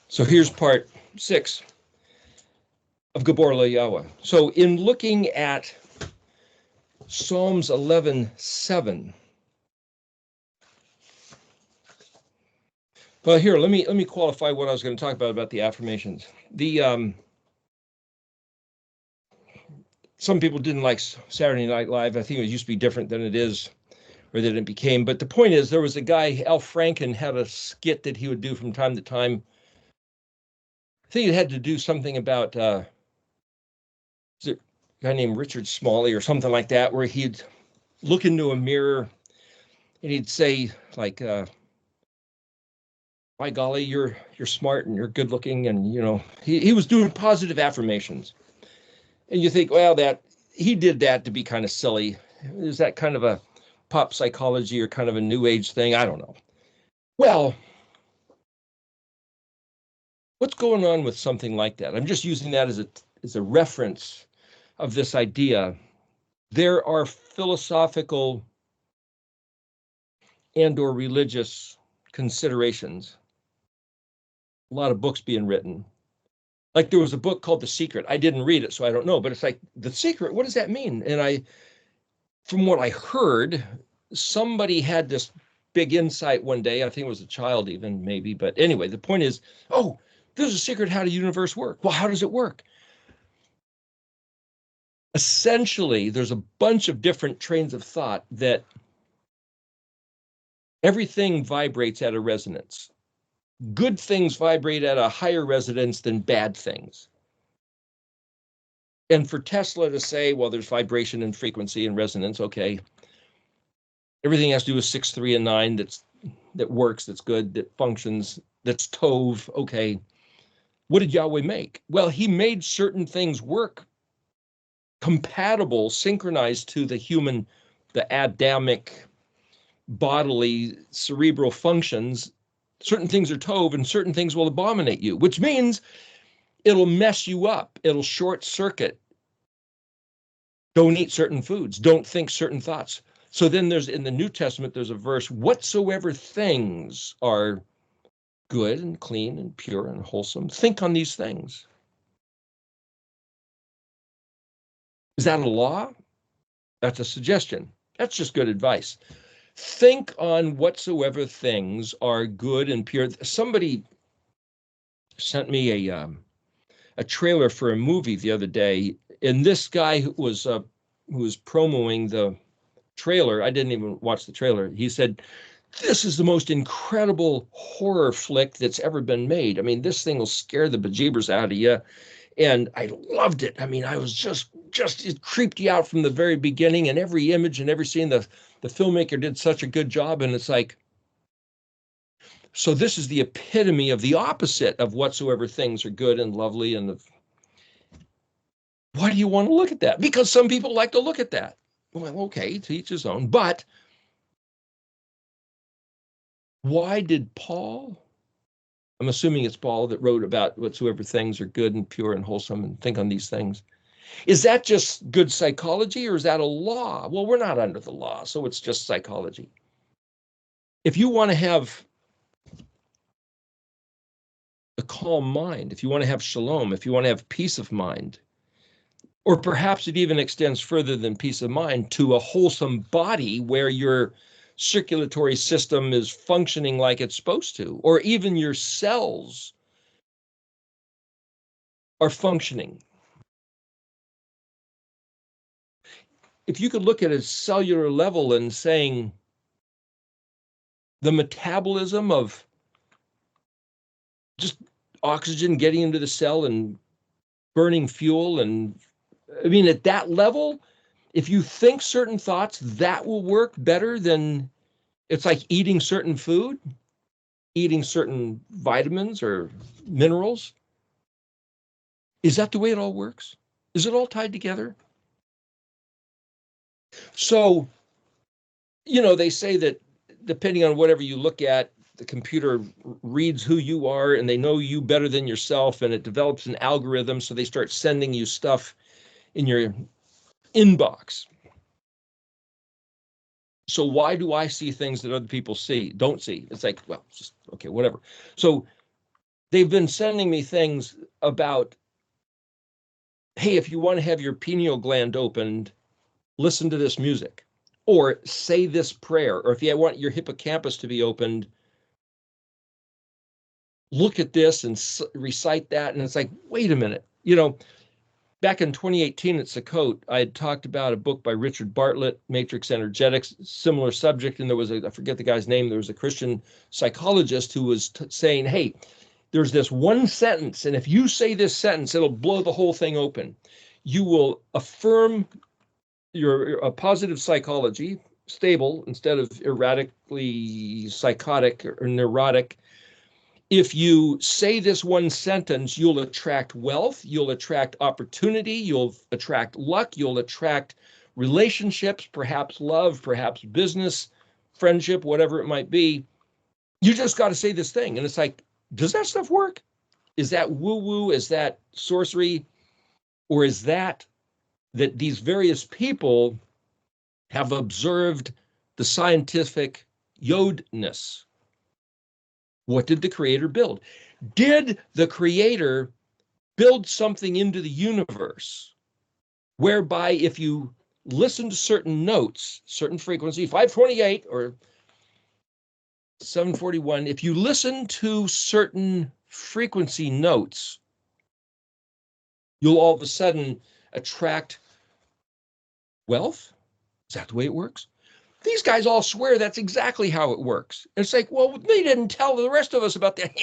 So here's part 6 of GABOR LYHUH. So in looking at Psalms 11:7, well, here let me qualify what I was going to talk about the affirmations. Some people didn't like Saturday Night Live. I think it used to be different than it is, or that it became. But the point is, there was a guy, Al Franken, had a skit that he would do from time to time. I think it had to do something about is it a guy named Richard Smalley or something like that, where he'd look into a mirror and he'd say, like, by golly, you're smart and you're good looking, and he was doing positive affirmations. And you think, well, that he did that to be kind of silly. Is that kind of a pop psychology or kind of a new age thing? I don't know. Well, what's going on with something like that? I'm just using that as a reference of this idea. There are philosophical and or religious considerations. A lot of books being written. Like there was a book called The Secret. I didn't read it, so I don't know, but it's like, The Secret, what does that mean? And from what I heard, somebody had this big insight one day. I think it was a child even, maybe. But anyway, the point is, oh, there's a secret how the universe works. Well, how does it work? Essentially, there's a bunch of different trains of thought that everything vibrates at a resonance. Good things vibrate at a higher resonance than bad things. And for Tesla to say, well, there's vibration and frequency and resonance, okay. Everything has to do with 6, 3, and 9 that works, that's good, that functions, that's Tov, okay. What did Yahweh make? Well, he made certain things work compatible, synchronized to the Adamic bodily cerebral functions. Certain things are Tov and certain things will abominate you, which means it'll mess you up. It'll short circuit. Don't eat certain foods. Don't think certain thoughts. So then in the New Testament, there's a verse, whatsoever things are good and clean and pure and wholesome, think on these things. Is that a law? That's a suggestion. That's just good advice. Think on whatsoever things are good and pure. Somebody sent me a trailer for a movie the other day, and this guy who was promoting the trailer, I didn't even watch the trailer. He said, this is the most incredible horror flick that's ever been made. I mean, this thing will scare the bejeebers out of you. And I loved it. I mean, I was just it creeped you out from the very beginning, and every image and every scene, the filmmaker did such a good job. And it's like, so this is the epitome of the opposite of whatsoever things are good and lovely. And why do you want to look at that? Because some people like to look at that. Well, okay, to each his own. But why did Paul, I'm assuming it's Paul that wrote about whatsoever things are good and pure and wholesome and think on these things. Is that just good psychology or is that a law? Well, we're not under the law, so it's just psychology. If you want to have a calm mind, if you want to have shalom, if you want to have peace of mind, or perhaps it even extends further than peace of mind to a wholesome body where your circulatory system is functioning like it's supposed to, or even your cells are functioning. If you could look at a cellular level and saying the metabolism of just oxygen getting into the cell and burning fuel, and I mean, at that level, if you think certain thoughts, that will work better than, it's like eating certain food, eating certain vitamins or minerals. Is that the way it all works? Is it all tied together? So, they say that depending on whatever you look at, the computer reads who you are and they know you better than yourself, and it develops an algorithm, so they start sending you stuff in your inbox. So why do I see things that other people don't see? It's like, well, just okay, whatever. So they've been sending me things about, hey, if you want to have your pineal gland opened, listen to this music, or say this prayer, or if you want your hippocampus to be opened, look at this and recite that. And it's like, wait a minute, back in 2018 at Sukkot, I had talked about a book by Richard Bartlett, Matrix Energetics, similar subject. And there was I forget the guy's name, there was a Christian psychologist who was saying, hey, there's this one sentence, and if you say this sentence, it'll blow the whole thing open. You will affirm your positive psychology, stable instead of erratically psychotic or neurotic. If you say this one sentence, you'll attract wealth, you'll attract opportunity, you'll attract luck, you'll attract relationships, perhaps love, perhaps business, friendship, whatever it might be. You just got to say this thing. And it's like, does that stuff work? Is that woo-woo? Is that sorcery? Or is that these various people have observed the scientific yodness? What did the creator build? Did the creator build something into the universe whereby if you listen to certain notes, certain frequency, 528 or 741, if you listen to certain frequency notes, you'll all of a sudden attract wealth? Is that the way it works? These guys all swear that's exactly how it works. And it's like, well, they didn't tell the rest of us about that.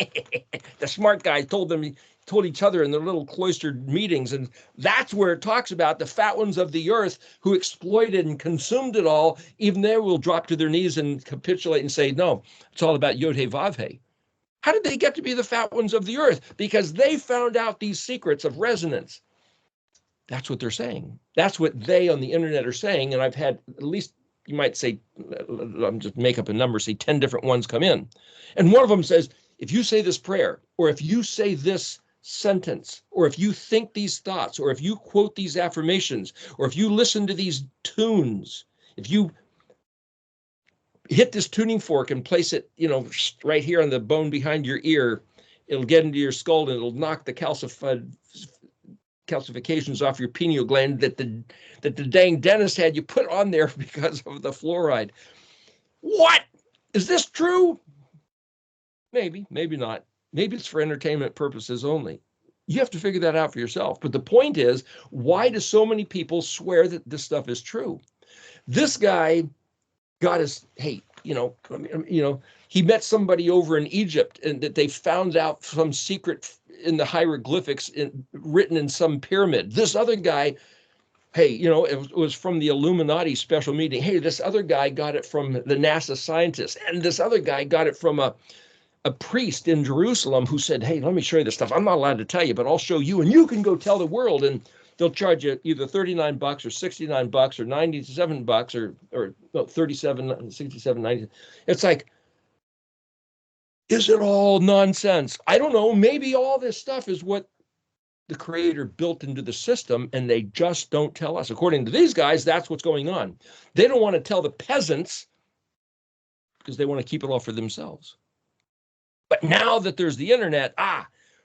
The smart guys told each other in their little cloistered meetings. And that's where it talks about the fat ones of the earth who exploited and consumed it all. Even they will drop to their knees and capitulate and say, no, it's all about YHUH. How did they get to be the fat ones of the earth? Because they found out these secrets of resonance. That's what they're saying. That's what they on the internet are saying. And I've had at least, you might say, I'm just make up a number, say 10 different ones come in. And one of them says, if you say this prayer, or if you say this sentence, or if you think these thoughts, or if you quote these affirmations, or if you listen to these tunes, if you hit this tuning fork and place it, right here on the bone behind your ear, it'll get into your skull and it'll knock the calcifications off your pineal gland that the dang dentist had you put on there because of the fluoride. What? Is this true? Maybe, maybe not. Maybe it's for entertainment purposes only. You have to figure that out for yourself. But the point is, why do so many people swear that this stuff is true? This guy got his, hey, he met somebody over in Egypt and that they found out some secret in the hieroglyphics written in some pyramid. This other guy, hey, it was from the Illuminati special meeting. Hey, this other guy got it from the NASA scientists. And this other guy got it from a priest in Jerusalem who said, hey, let me show you this stuff. I'm not allowed to tell you, but I'll show you and you can go tell the world. And they'll charge you either $39 or $69 or $97 or 37, 67, 90. It's like, is it all nonsense? I don't know. Maybe all this stuff is what the creator built into the system and they just don't tell us. According to these guys, that's what's going on. They don't want to tell the peasants because they want to keep it all for themselves. But now that there's the internet,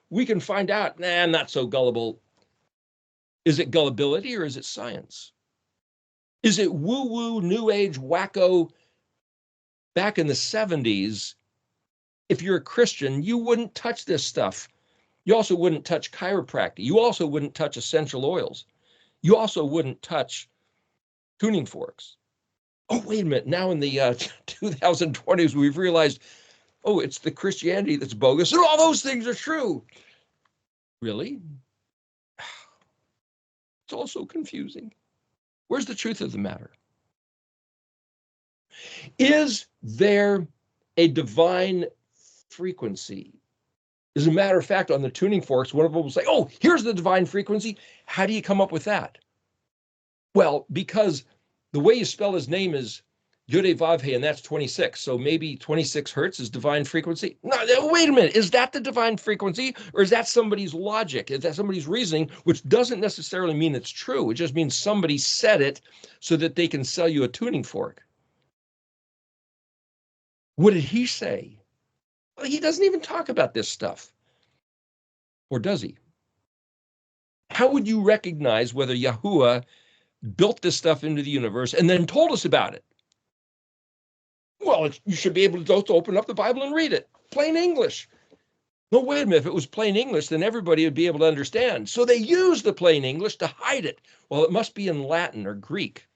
we can find out, I'm not so gullible. Is it gullibility or is it science? Is it woo-woo, new age, wacko? Back in the 70s, if you're a Christian, you wouldn't touch this stuff. You also wouldn't touch chiropractic. You also wouldn't touch essential oils. You also wouldn't touch tuning forks. Oh, wait a minute. Now in the 2020s, we've realized, it's the Christianity that's bogus, and all those things are true. Really? It's all so confusing. Where's the truth of the matter? Is there a divine frequency? As a matter of fact, on the tuning forks, one of them will say, here's the divine frequency. How do you come up with that? Well, because the way you spell his name is YHUH, and that's 26. So maybe 26 hertz is divine frequency. No, wait a minute. Is that the divine frequency or is that somebody's logic? Is that somebody's reasoning, which doesn't necessarily mean it's true. It just means somebody said it so that they can sell you a tuning fork. What did he say? Well, he doesn't even talk about this stuff. Or does he? How would you recognize whether Yahuwah built this stuff into the universe and then told us about it? Well, you should be able to open up the Bible and read it. Plain English. No, wait a minute. If it was plain English, then everybody would be able to understand. So they use the plain English to hide it. Well, it must be in Latin or Greek.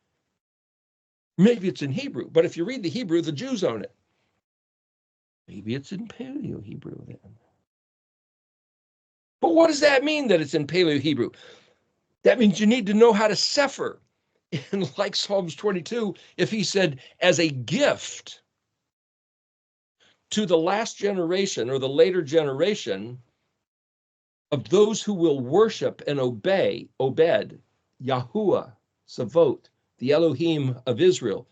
Maybe it's in Hebrew. But if you read the Hebrew, the Jews own it. Maybe it's in Paleo-Hebrew then. But what does that mean that it's in Paleo-Hebrew? That means you need to know how to sefer. And like Psalms 22, if he said, as a gift to the last generation or the later generation of those who will worship and obey, Yahuwah, Savot, the Elohim of Israel,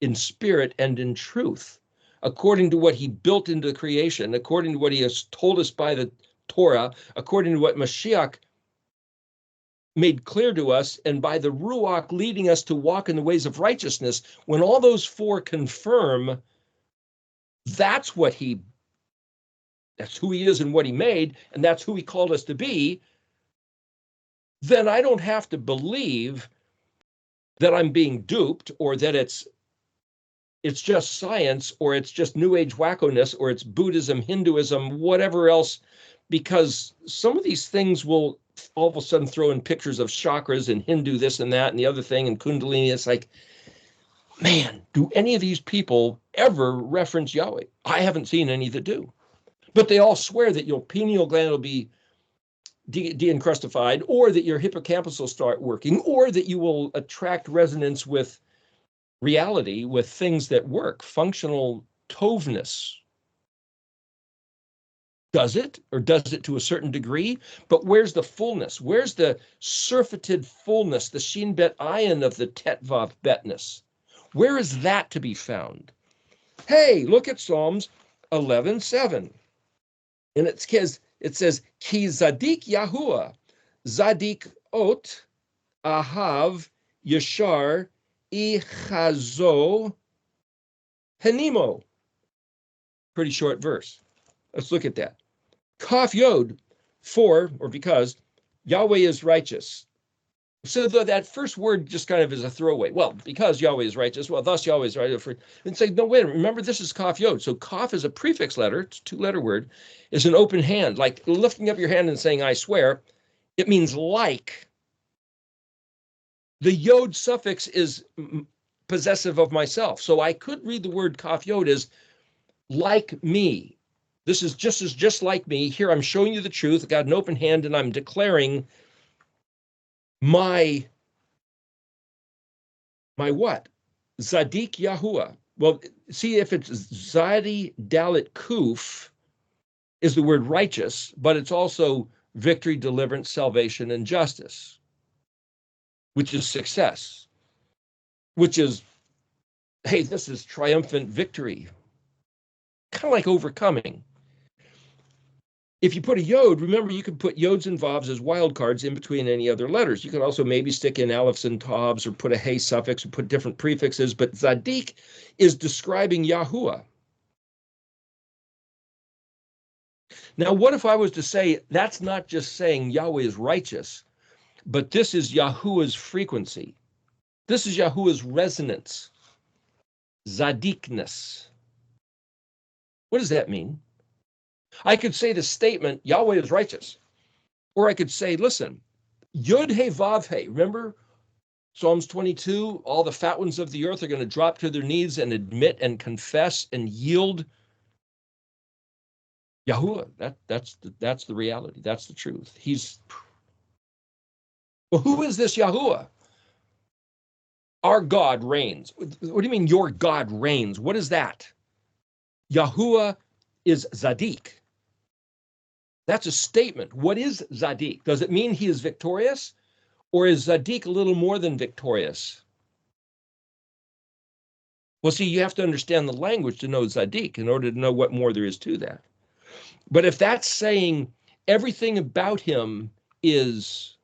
in spirit and in truth, according to what he built into creation, according to what he has told us by the Torah, according to what Mashiach made clear to us, and by the Ruach leading us to walk in the ways of righteousness. When all those four confirm that's who he is and what he made, and that's who he called us to be, then I don't have to believe that I'm being duped, or that it's just science, or it's just New Age wackoness, or it's Buddhism, Hinduism, whatever else, because some of these things will all of a sudden throw in pictures of chakras and Hindu this and that and the other thing and Kundalini. It's like, man, do any of these people ever reference Yahweh? I haven't seen any that do. But they all swear that your pineal gland will be de-encrustified, or that your hippocampus will start working, or that you will attract resonance with reality, with things that work, functional tovness. Does it, or does it to a certain degree? But where's the fullness? Where's the surfeited fullness, the shin bet ayin of the tetvav betness? Where is that to be found? Hey, look at Psalms 11:7. And it says, Ki Zadik Yahuwah, Zadik Ot, Ahav, Yashar, Ichazo, Henimo. Pretty short verse. Let's look at that. Kaf Yod, for, or because, Yahweh is righteous. So that first word just kind of is a throwaway. Well, because Yahweh is righteous, well, thus Yahweh is righteous. And say, no, wait a minute, remember this is Kaf Yod. So Kaf is a prefix letter, it's a two-letter word, is an open hand, like lifting up your hand and saying, I swear. It means like. The Yod suffix is possessive of myself. So I could read the word Kaf Yod as like me. This is just like me. Here I'm showing you the truth. I got an open hand and I'm declaring my what? Zadik Yahuwah. Well, see, if it's Zadi Dalit Kuf is the word righteous, but it's also victory, deliverance, salvation, and justice, which is success, which is, hey, this is triumphant victory, kind of like overcoming. If you put a Yod, remember you can put Yods and Vavs as wildcards in between any other letters. You can also maybe stick in Alepphs and Tavs or put a Hey suffix or put different prefixes, but Zadik is describing Yahuwah. Now, what if I was to say that's not just saying Yahweh is righteous, but this is Yahuwah's frequency. This is Yahuwah's resonance, Zadikness. What does that mean? I could say the statement, Yahweh is righteous. Or I could say, listen, Yud He Vav He. Remember Psalms 22, all the fat ones of the earth are going to drop to their knees and admit and confess and yield Yahuwah. That's the reality. That's the truth. Well, who is this Yahuwah? Our God reigns. What do you mean your God reigns? What is that? Yahuwah is Zadik. That's a statement. What is Zadik? Does it mean he is victorious? Or is Zadik a little more than victorious? Well, see, you have to understand the language to know Zadik in order to know what more there is to that. But if that's saying everything about him is,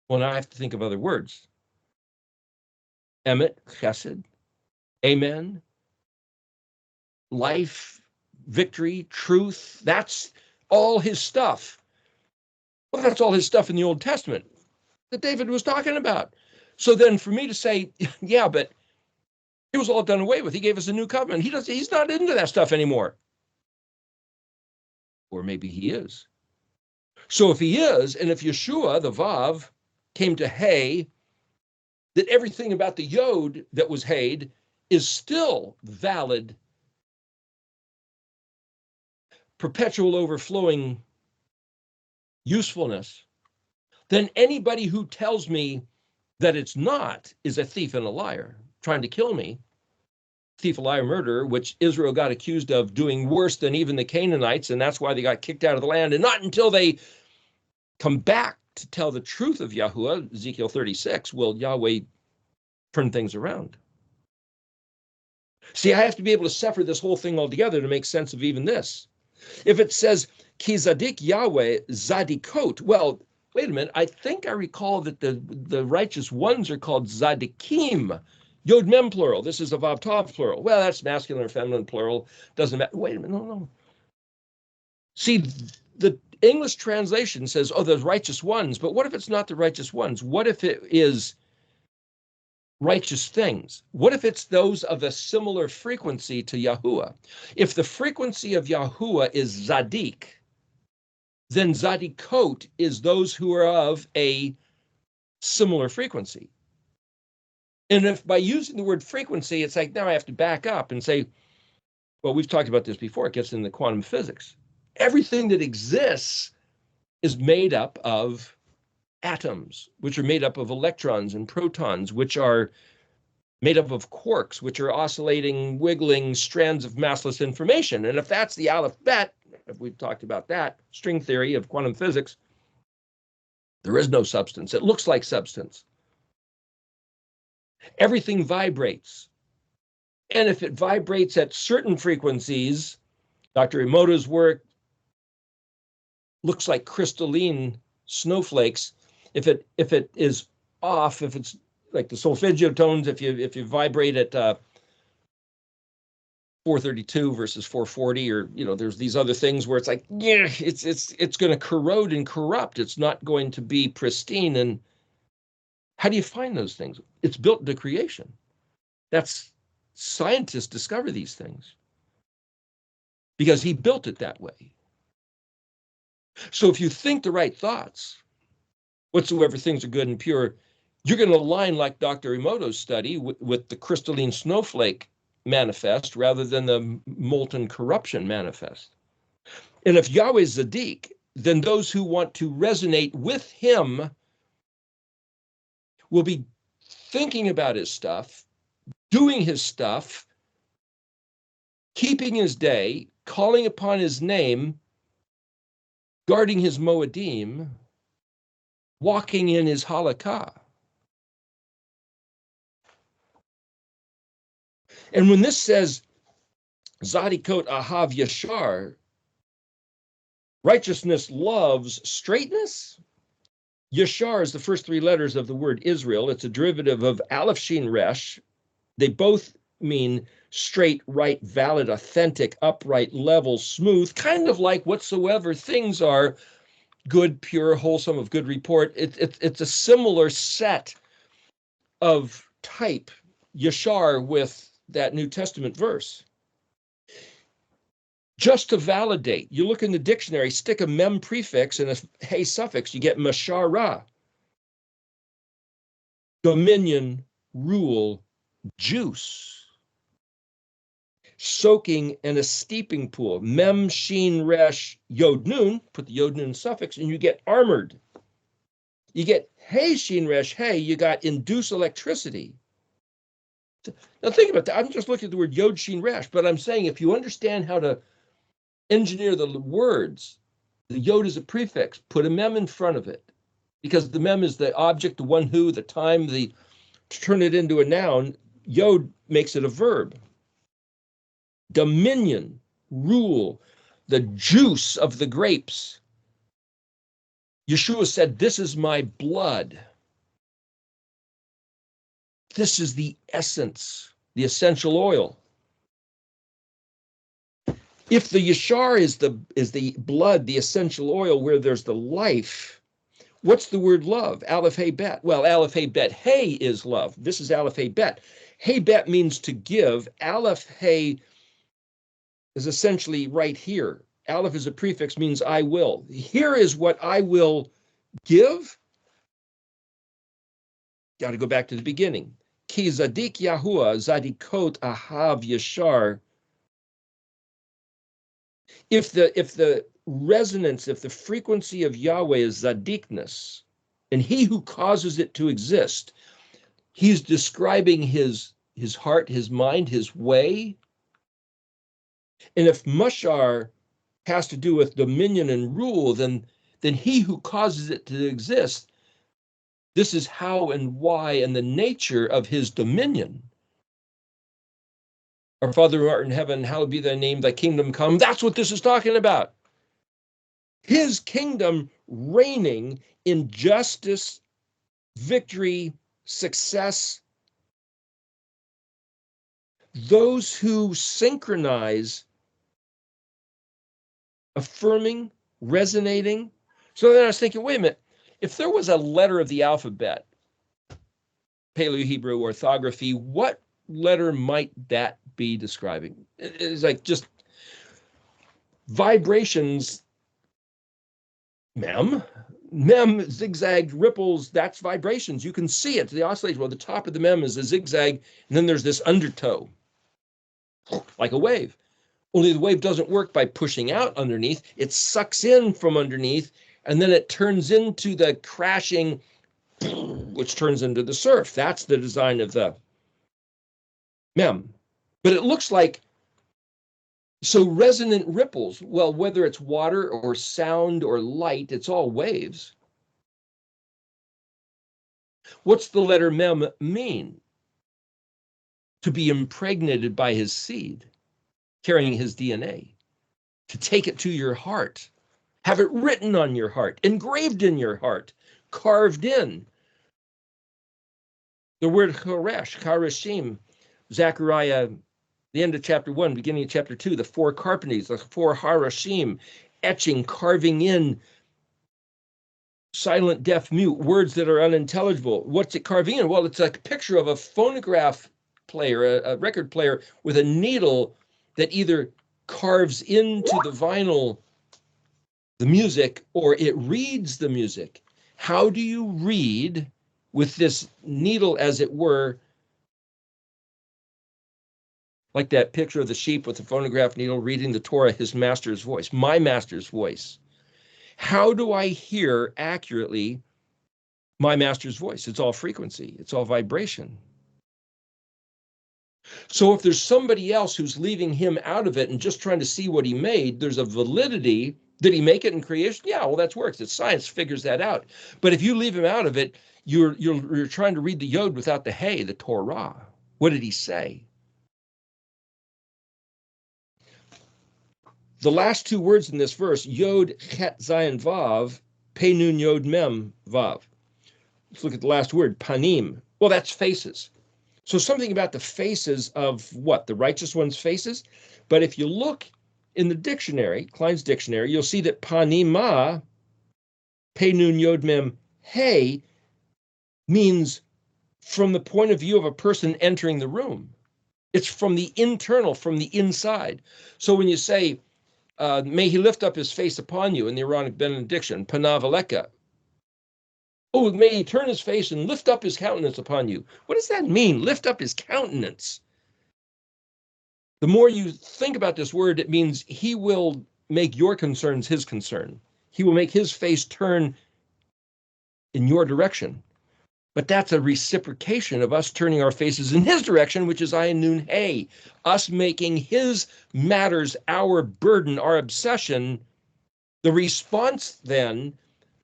well, now I have to think of other words. Emet, Chesed, Amen, life, victory, truth. That's all his stuff. Well, that's all his stuff in the Old Testament that David was talking about. So then for me to say, yeah, but it was all done away with. He gave us a new covenant. He's not into that stuff anymore. Or maybe he is. So if he is, and if Yeshua, the Vav, came to Hay, that everything about the Yod that was Hayed is still valid, perpetual overflowing usefulness, then anybody who tells me that it's not is a thief and a liar, trying to kill me. Thief, a liar, murderer, which Israel got accused of doing worse than even the Canaanites, and that's why they got kicked out of the land. And not until they come back to tell the truth of Yahuwah, Ezekiel 36, will Yahweh turn things around. See, I have to be able to separate this whole thing altogether to make sense of even this. If it says, Ki Zadik Yahweh Zadikot, well, wait a minute, I think I recall that the righteous ones are called Zadikim, Yod Mem plural. This is a Vav Tav plural. Well, that's masculine or feminine plural. Doesn't matter. Wait a minute, no. See, the English translation says, oh, the righteous ones, but what if it's not the righteous ones? What if it is righteous things? What if it's those of a similar frequency to Yahuwah? If the frequency of Yahuwah is Zadik, then Zadikot is those who are of a similar frequency. And if by using the word frequency, it's like, now I have to back up and say, well, we've talked about this before, it gets into quantum physics. Everything that exists is made up of atoms, which are made up of electrons and protons, which are made up of quarks, which are oscillating, wiggling strands of massless information. And if that's the Aleph Bet, if we've talked about that, string theory of quantum physics, there is no substance. It looks like substance. Everything vibrates. And if it vibrates at certain frequencies, Dr. Emoto's work looks like crystalline snowflakes. If it is off, if it's like the solfeggio tones, if you vibrate at 432 versus 440, or there's these other things where it's like, yeah, it's going to corrode and corrupt. It's not going to be pristine. And how do you find those things? It's built into creation. That's scientists discover these things because he built it that way. So if you think the right thoughts, whatsoever things are good and pure, you're going to align like Dr. Emoto's study with the crystalline snowflake manifest rather than the molten corruption manifest. And if Yahweh is Zadik, then those who want to resonate with him will be thinking about his stuff, doing his stuff, keeping his day, calling upon his name, guarding his Moedim, walking in his halakha. And when this says, Zadikot Ahav Yashar, righteousness loves straightness. Yashar is the first three letters of the word Israel. It's a derivative of Aleph Shin Resh. They both mean straight, right, valid, authentic, upright, level, smooth, kind of like whatsoever things are good, pure, wholesome, of good report. It's a similar set of type, Yashar, with that New Testament verse. Just to validate, you look in the dictionary, stick a mem prefix and a hey suffix, you get mashara. Dominion, rule, juice. Soaking in a steeping pool. Mem, sheen, resh, yod nun, put the yod nun suffix, and you get armored. You get hey, sheen, resh, hey, you got induce electricity. Now think about that. I'm just looking at the word yod, sheen, resh, but I'm saying if you understand how to engineer the words, the yod is a prefix, put a mem in front of it, because the mem is the object, the one who, the time, to turn it into a noun, yod makes it a verb. Dominion, rule, the juice of the grapes. Yeshua said, this is my blood. This is the essence, the essential oil. If the yashar is the blood, the essential oil where there's the life, what's the word love? Aleph Hey Bet. Well, Aleph Hey Bet. Hey is love. This is Aleph Hey Bet. Hey Bet means to give. Aleph Hey is essentially right here. Aleph is a prefix, means I will. Here is what I will give. Got to go back to the beginning. Ki zadik Yahuwah zadikot ahav yashar. If the resonance, if the frequency of Yahweh is zadikness, and he who causes it to exist, he's describing his heart, his mind, his way. And if mushar has to do with dominion and rule, then he who causes it to exist, this is how and why and the nature of his dominion. Our Father who art in heaven, hallowed be thy name, thy kingdom come. That's what this is talking about. His kingdom reigning in justice, victory, success. Those who synchronize, affirming, resonating. So then I was thinking, wait a minute, if there was a letter of the alphabet, Paleo-Hebrew orthography, what letter might that be describing? It's like just vibrations. Mem, zigzag ripples, that's vibrations. You can see it, the oscillation. Well, the top of the mem is a zigzag, and then there's this undertow, like a wave. Only the wave doesn't work by pushing out underneath. It sucks in from underneath, and then it turns into the crashing, which turns into the surf. That's the design of the mem. But it looks like, so resonant ripples, well, whether it's water or sound or light, it's all waves. What's the letter mem mean? To be impregnated by his seed, carrying his DNA, to take it to your heart, have it written on your heart, engraved in your heart, carved in. The word choresh, charashim, Zechariah, the end of chapter 1, beginning of chapter 2, the four carpentries, the four harashim, etching, carving in, silent, deaf, mute, words that are unintelligible. What's it carving in? Well, it's like a picture of a phonograph player, a record player with a needle that either carves into the vinyl the music or it reads the music. How do you read with this needle, as it were, like that picture of the sheep with the phonograph needle reading the Torah, his master's voice, my master's voice? How do I hear accurately my master's voice? It's all frequency. It's all vibration. So if there's somebody else who's leaving him out of it and just trying to see what he made, there's a validity. Did he make it in creation? Yeah, well, that's works. It's science figures that out. But if you leave him out of it, you're trying to read the Yod without the Hey, the Torah. What did he say? The last two words in this verse, Yod, Chet, Zayin, Vav, Pei, Nun, Yod, Mem, Vav. Let's look at the last word, Panim. Well, that's faces. So something about the faces of what? The righteous one's faces. But if you look in the dictionary, Klein's dictionary, you'll see that panima, Pei, Nun, Yod, Mem, Hey, means from the point of view of a person entering the room. It's from the internal, from the inside. So when you say, may he lift up his face upon you in the Aaronic benediction, Panav Aleka. Oh, may he turn his face and lift up his countenance upon you. What does that mean? Lift up his countenance. The more you think about this word, it means he will make your concerns his concern. He will make his face turn in your direction. But that's a reciprocation of us turning our faces in his direction, which is Ayin Nun Hey, us making his matters our burden, our obsession. The response then,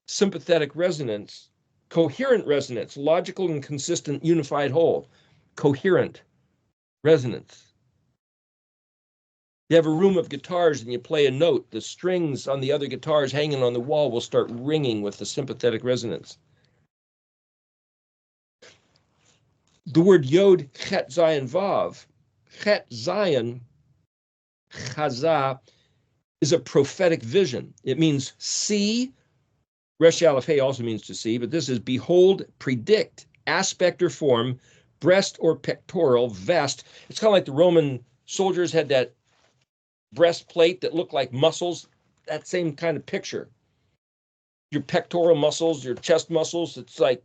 sympathetic resonance, coherent resonance, logical and consistent unified whole, coherent resonance. You have a room of guitars and you play a note, the strings on the other guitars hanging on the wall will start ringing with the sympathetic resonance. The word Yod, Chet, Zayin, Vav, Chet, Zayin, Chazah, is a prophetic vision. It means see. Resh Aleph Hey also means to see, but this is behold, predict, aspect or form, breast or pectoral, vest. It's kind of like the Roman soldiers had that breastplate that looked like muscles, that same kind of picture. Your pectoral muscles, your chest muscles, it's like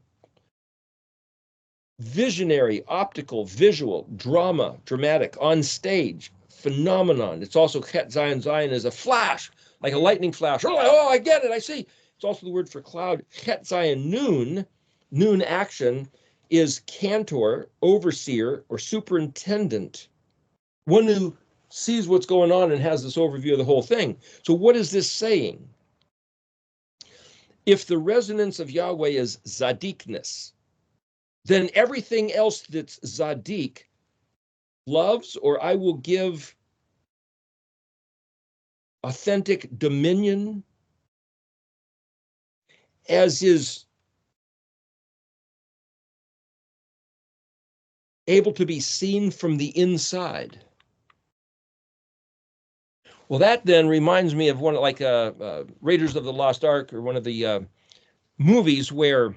visionary, optical, visual, drama, dramatic, on stage, phenomenon. It's also Chet Zion. Zion is a flash, like a lightning flash. Oh, I get it, I see. It's also the word for cloud. Chet Zion, noon action, is cantor, overseer, or superintendent, one who sees what's going on and has this overview of the whole thing. So what is this saying? If the resonance of Yahweh is zadikness, then everything else that's Zadik loves, or I will give authentic dominion, as is able to be seen from the inside. Well, that then reminds me of one like Raiders of the Lost Ark, or one of the movies where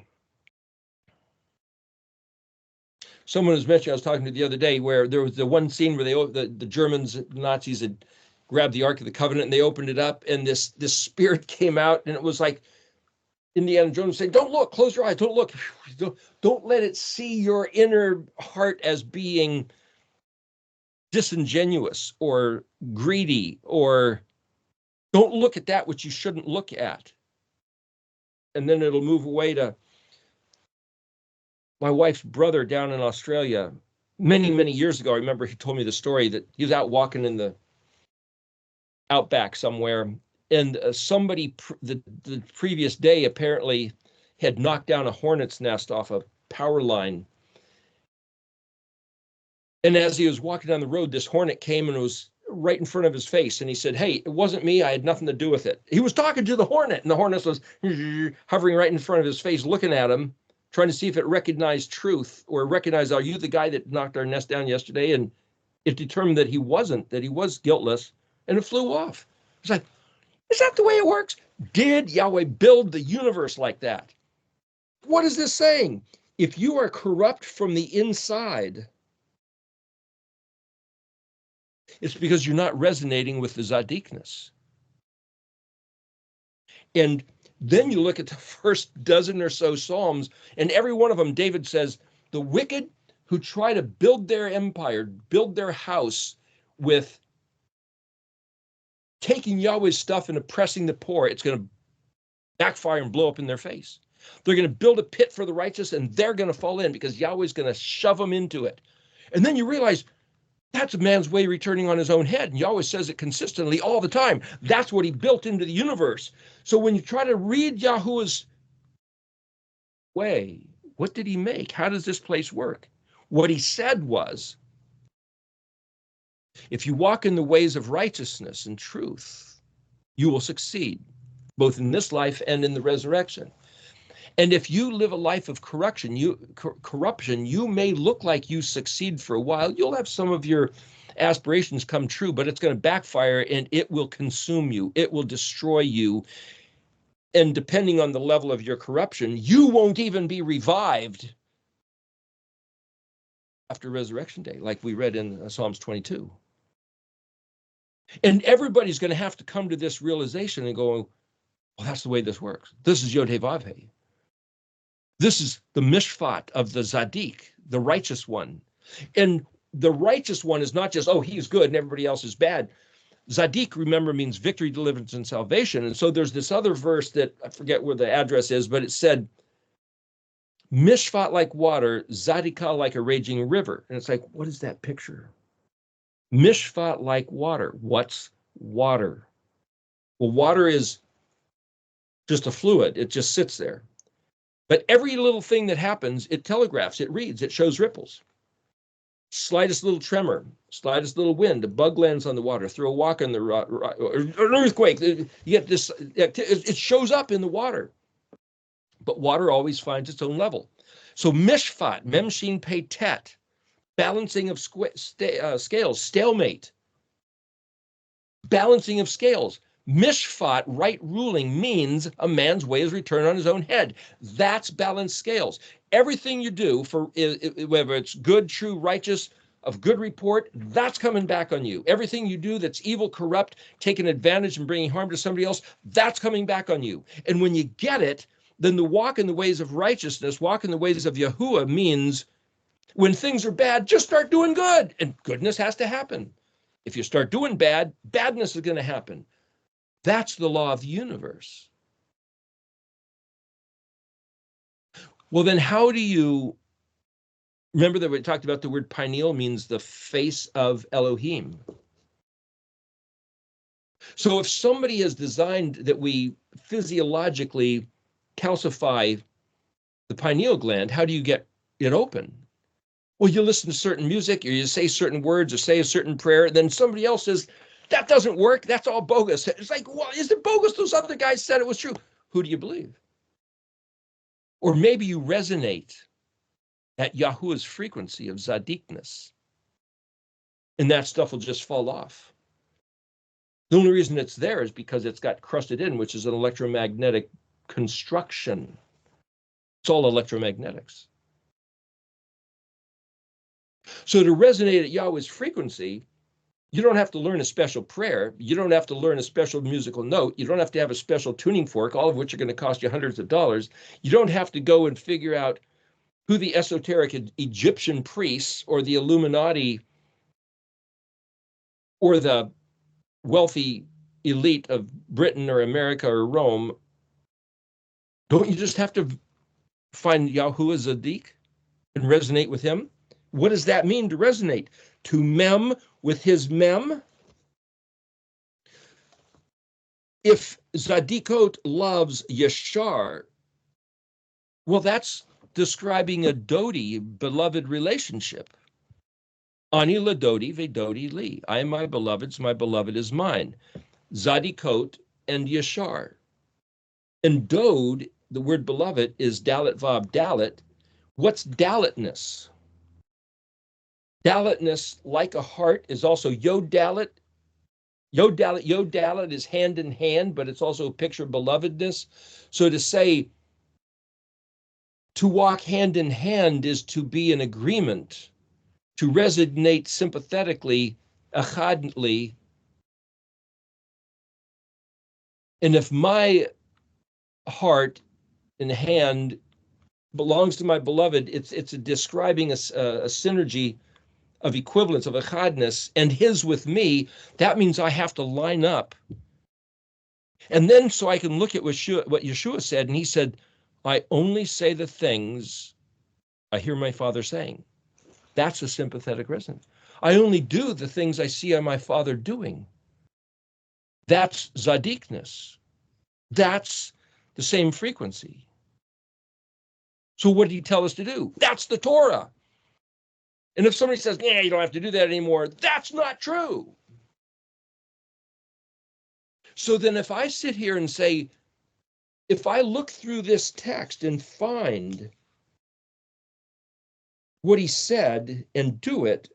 someone was mentioning, I was talking to the other day, where there was the one scene where the Germans, Nazis had grabbed the Ark of the Covenant and they opened it up, and this spirit came out, and it was like Indiana Jones saying, don't look, close your eyes, don't look, don't let it see your inner heart as being disingenuous or greedy, or don't look at that which you shouldn't look at. And then it'll move away to my wife's brother down in Australia many, many years ago. I remember he told me the story that he was out walking in the outback somewhere, and somebody the previous day apparently had knocked down a hornet's nest off a power line. And as he was walking down the road, this hornet came and was right in front of his face. And he said, hey, it wasn't me. I had nothing to do with it. He was talking to the hornet, and the hornet was hovering right in front of his face, looking at him, trying to see if it recognized truth or recognized, are you the guy that knocked our nest down yesterday? And it determined that he wasn't, that he was guiltless, and it flew off. It's like, is that the way it works? Did Yahweh build the universe like that? What is this saying? If you are corrupt from the inside, it's because you're not resonating with the Zadikness. And then you look at the first dozen or so Psalms, and every one of them, David says, the wicked who try to build their empire, build their house with taking Yahweh's stuff and oppressing the poor, it's going to backfire and blow up in their face. They're going to build a pit for the righteous, and they're going to fall in because Yahweh's going to shove them into it. And then you realize that's a man's way returning on his own head. And Yahweh says it consistently all the time. That's what he built into the universe. So when you try to read Yahuwah's way, what did he make? How does this place work? What he said was, if you walk in the ways of righteousness and truth, you will succeed, both in this life and in the resurrection. And if you live a life of corruption, you may look like you succeed for a while. You'll have some of your aspirations come true, but it's going to backfire and it will consume you. It will destroy you. And depending on the level of your corruption, you won't even be revived after Resurrection Day, like we read in Psalms 22. And everybody's going to have to come to this realization and go, well, that's the way this works. This is Yod He Vav He. This is the mishpat of the Zadik, the righteous one. And the righteous one is not just, oh, he's good and everybody else is bad. Zadik, remember, means victory, deliverance, and salvation. And so there's this other verse that I forget where the address is, but it said, mishpat like water, Zadikah like a raging river. And it's like, what is that picture? Mishpat like water. What's water? Well, water is just a fluid. It just sits there. But every little thing that happens, it telegraphs, it reads, it shows ripples. Slightest little tremor, slightest little wind, a bug lands on the water, throw a walk on the rock, or an earthquake. You get this, it shows up in the water. But water always finds its own level. So mishpat, mem shin pei tet, balancing of scales, stalemate, balancing of scales. Mishpat, right ruling, means a man's way is returned on his own head. That's balanced scales. Everything you do, for whether it's good, true, righteous, of good report, that's coming back on you. Everything you do that's evil, corrupt, taking advantage and bringing harm to somebody else, that's coming back on you. And when you get it, then the walk in the ways of righteousness, walk in the ways of YHUH means when things are bad, just start doing good, and goodness has to happen. If you start doing bad, badness is going to happen. That's the law of the universe. Well, then how do you, remember that we talked about the word pineal means the face of Elohim. So if somebody has designed that we physiologically calcify the pineal gland, how do you get it open? Well, you listen to certain music, or you say certain words, or say a certain prayer, and then somebody else says, that doesn't work, that's all bogus. It's like, well, is it bogus? Those other guys said it was true. Who do you believe? Or maybe you resonate at YHUH's frequency of zadikness, and that stuff will just fall off. The only reason it's there is because it's got crusted in, which is an electromagnetic construction. It's all electromagnetics. So to resonate at Yahweh's frequency, you don't have to learn a special prayer. You don't have to learn a special musical note. You don't have to have a special tuning fork, all of which are going to cost you hundreds of dollars. You don't have to go and figure out who the esoteric Egyptian priests or the Illuminati or the wealthy elite of Britain or America or Rome. Don't you just have to find YHUH Zadik and resonate with him? What does that mean to resonate? To mem with his mem? If Zadikot loves Yashar, well, that's describing a dodi, beloved relationship. Ani la dodi ve dodi li. I am my beloved's, my beloved is mine. Zadikot and Yashar. And dod, the word beloved, is dalet vav dalet. What's daletness? Daletness, like a heart, is also yod dalet. Yod dalet is hand in hand, but it's also a picture of belovedness. So to say to walk hand in hand is to be in agreement, to resonate sympathetically, achadly. And if my heart and hand belongs to my beloved, it's a describing a synergy of equivalence, of achadness, and his with me. That means I have to line up. And then so I can look at what YHUH said, and he said, I only say the things I hear my Father saying. That's a sympathetic resonance. I only do the things I see my Father doing. That's zadikness. That's the same frequency. So what did he tell us to do? That's the Torah. And if somebody says, yeah, you don't have to do that anymore, that's not true. So then if I sit here and say, if I look through this text and find what he said and do it,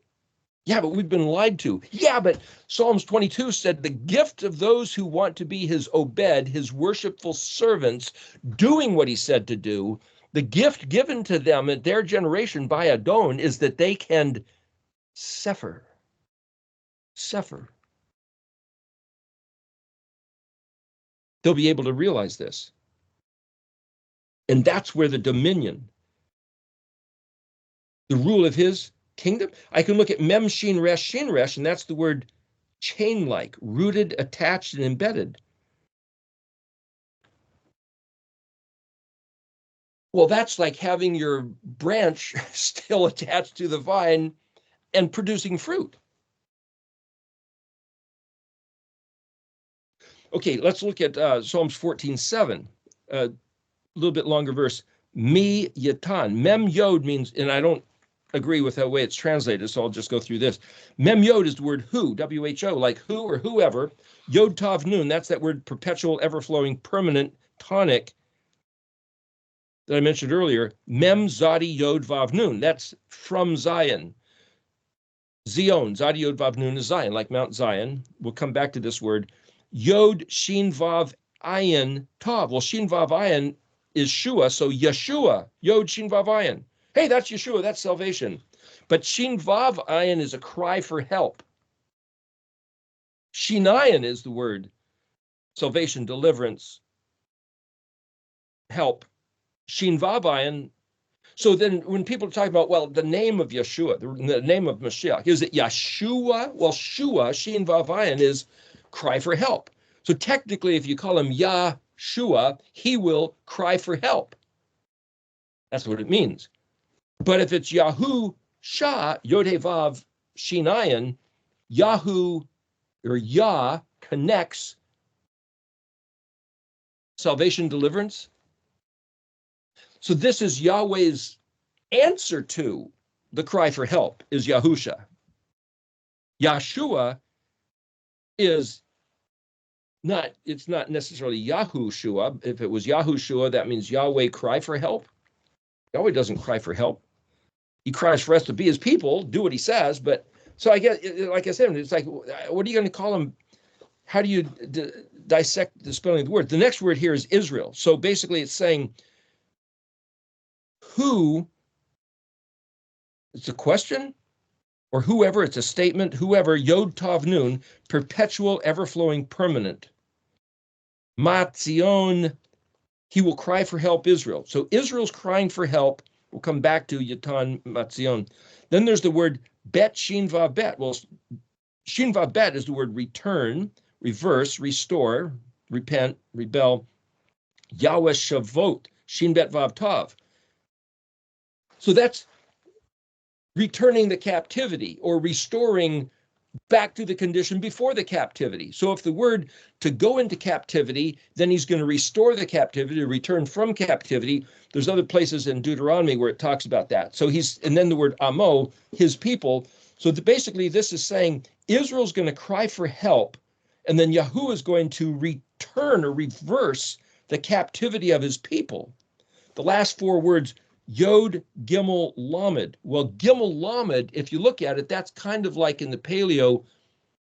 yeah, but we've been lied to. Yeah, but Psalms 22 said the gift of those who want to be his obed, his worshipful servants, doing what he said to do, the gift given to them at their generation by Adon is that they can sefer. They'll be able to realize this. And that's where the dominion, the rule of his kingdom, I can look at mem shin resh, and that's the word chain-like, rooted, attached, and embedded. Well, that's like having your branch still attached to the vine and producing fruit. Okay, let's look at Psalms 14:7, a little bit longer verse. Mi yatan. Mem yod means, and I don't agree with the way it's translated, so I'll just go through this. Mem yod is the word who, W-H-O, like who or whoever. Yod tav nun, that's that word perpetual, ever-flowing, permanent, tonic that I mentioned earlier. Mem zadi yod vav nun, that's from Zion. Zion, zadi yod vav nun is Zion, like Mount Zion. We'll come back to this word. Yod Shin Vav Ayin Tav. Well, Shin Vav Ayin is Shua, so Yeshua, Yod Shin Vav Ayin. Hey, that's Yeshua, that's salvation. But Shin Vav Ayin is a cry for help. Shin Ayin is the word salvation, deliverance, help. Shin Vav Ayin. So then when people talk about, well, the name of Yeshua, the name of Mashiach, is it Yeshua? Well, Shua, Shin Vav Ayin, is cry for help. So technically, if you call him Yahshua, he will cry for help. That's what it means. But if it's YHUH, Yod-He-Vav Shin Ayin, Yahu or Yah connects salvation, deliverance. So this is Yahweh's answer to the cry for help is Yahusha. Yahshua is not, it's not necessarily Yahushua. If it was Yahushua, that means Yahweh cry for help. Yahweh doesn't cry for help. He cries for us to be his people, do what he says. But so I guess, like I said, it's like, what are you going to call him? How do you dissect the spelling of the word? The next word here is Israel. So basically it's saying who, it's a question, or whoever, it's a statement, whoever, Yod Tav Nun, perpetual, ever-flowing, permanent. Matzion, he will cry for help, Israel. So Israel's crying for help. We'll come back to Yatan Matzion. Then there's the word Bet Shin Vav Bet. Well, Shin Vav Bet is the word return, reverse, restore, repent, rebel. Yahweh Shavot, Shin Bet Vav Tav. So that's returning the captivity or restoring back to the condition before the captivity. So if the word to go into captivity, then he's going to restore the captivity, return from captivity. There's other places in Deuteronomy where it talks about that. So and then the word Amo, his people. So basically this is saying Israel's going to cry for help, and then Yahuwah is going to return or reverse the captivity of his people. The last four words, Yod Gimel Lamed. Well, Gimel Lamed, if you look at it, that's kind of like in the Paleo,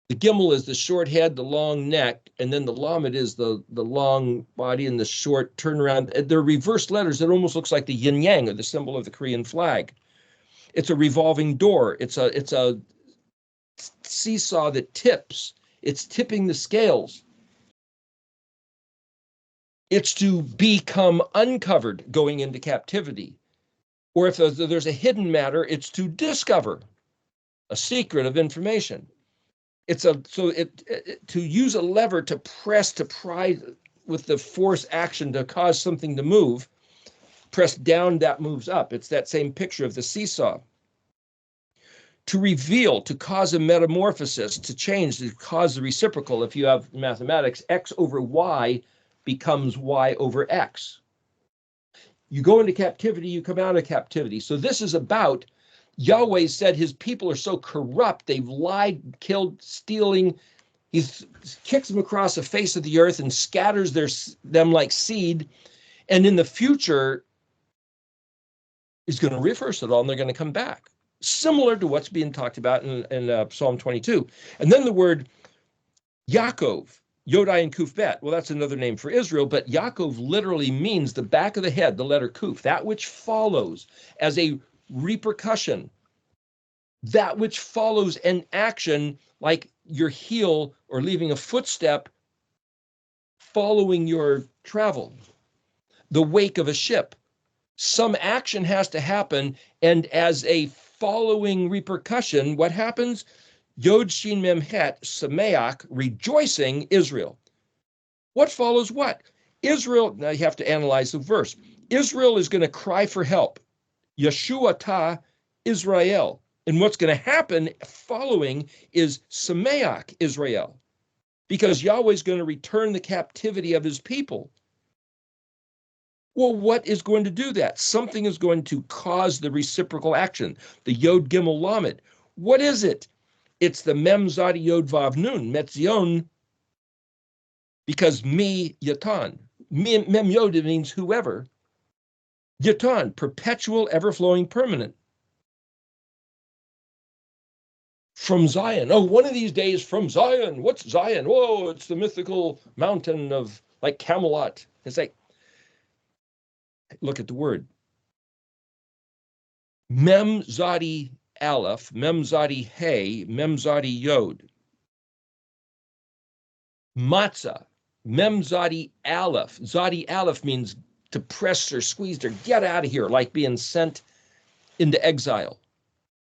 the Gimel is the short head, the long neck, and then the Lamed is the long body and the short turnaround. They're reversed letters. It almost looks like the yin yang, or the symbol of the Korean flag. It's a revolving door. It's a seesaw that tips. It's tipping the scales. It's to become uncovered going into captivity. Or if there's a hidden matter, it's to discover a secret of information. To use a lever to press, to pry with the force action to cause something to move, press down, that moves up. It's that same picture of the seesaw. To reveal, to cause a metamorphosis, to change, to cause the reciprocal. If you have mathematics, x over y becomes y over x. You go into captivity, you come out of captivity. So this is about, Yahweh said his people are so corrupt, they've lied, killed, stealing. He kicks them across the face of the earth and scatters them like seed. And in the future, he's going to reverse it all, and they're going to come back. Similar to what's being talked about in Psalm 22. And then the word Yaakov, Yodai and Kuf Bet. Well, that's another name for Israel, but Yaakov literally means the back of the head, the letter Kuf, that which follows as a repercussion, that which follows an action, like your heel or leaving a footstep following your travel, the wake of a ship. Some action has to happen, and as a following repercussion, what happens? Yod Shin Mem Het, Sameach, rejoicing, Israel. What follows what? Israel, now you have to analyze the verse. Israel is going to cry for help. Yeshua Ta, Israel. And what's going to happen following is Sameach, Israel. Because Yahweh is going to return the captivity of his people. Well, what is going to do that? Something is going to cause the reciprocal action, the Yod Gimel Lamed. What is it? It's the Mem Zadi Yod Vav Nun, Metzion, because me Yatan. Mem Yod means whoever. Yatan, perpetual, ever-flowing, permanent. From Zion. Oh, one of these days from Zion. What's Zion? Whoa, it's the mythical mountain of like Camelot. It's like, look at the word. Mem Zadi Aleph, Mem Zadi Hey, Mem Zadi Yod. Matzah, Mem Zadi Aleph. Zadi Aleph means to press or squeeze or get out of here, like being sent into exile.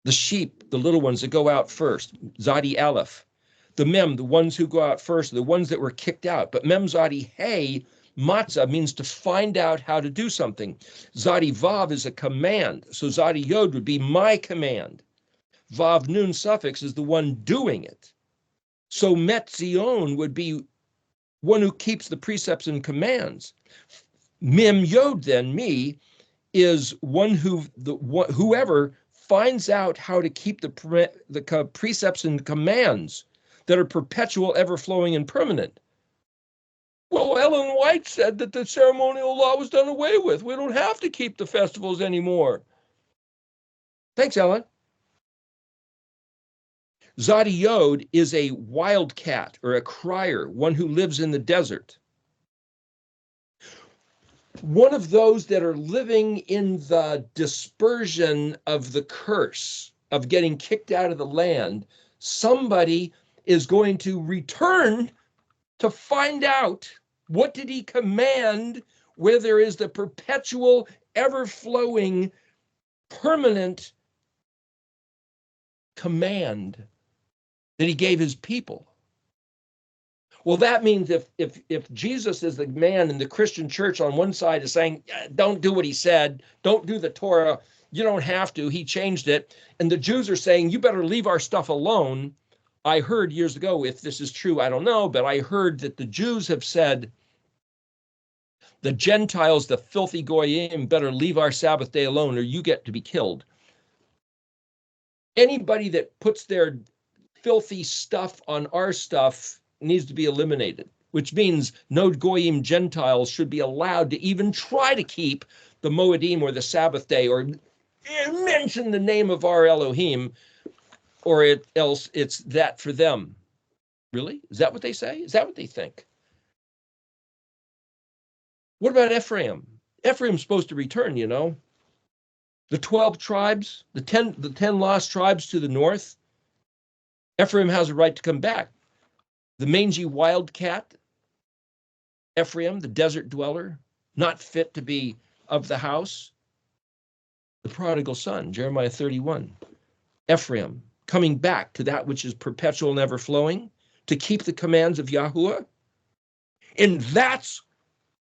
The sheep, the little ones that go out first, Zadi Aleph. The Mem, the ones who go out first, the ones that were kicked out. But Mem Zadi Hey, Matzah means to find out how to do something. Zadi Vav is a command. So Zadi Yod would be my command. Vav Nun suffix is the one doing it. So Metzion would be one who keeps the precepts and commands. Mem Yod, then, me, is one whoever finds out how to keep the precepts and commands that are perpetual, ever-flowing, and permanent. Well, Ellen White said that the ceremonial law was done away with. We don't have to keep the festivals anymore. Thanks, Ellen. Zadi Yod is a wildcat or a crier, one who lives in the desert. One of those that are living in the dispersion of the curse of getting kicked out of the land. Somebody is going to return to find out what did he command, where there is the perpetual, ever-flowing, permanent command that he gave his people. Well, that means if Jesus is the man in the Christian church on one side is saying, don't do what he said, don't do the Torah, you don't have to, he changed it, and the Jews are saying, you better leave our stuff alone. I heard years ago, if this is true, I don't know, but I heard that the Jews have said, the Gentiles, the filthy goyim, better leave our Sabbath day alone or you get to be killed. Anybody that puts their filthy stuff on our stuff needs to be eliminated, which means no goyim Gentiles should be allowed to even try to keep the Moedim or the Sabbath day or mention the name of our Elohim, or else it's that for them. Really? Is that what they say? Is that what they think? What about Ephraim? Ephraim's supposed to return, you know. The 12 tribes, the 10 lost tribes to the north, Ephraim has a right to come back. The mangy wildcat, Ephraim, the desert dweller, not fit to be of the house. The prodigal son, Jeremiah 31. Ephraim, coming back to that which is perpetual and ever-flowing, to keep the commands of YHUH. And that's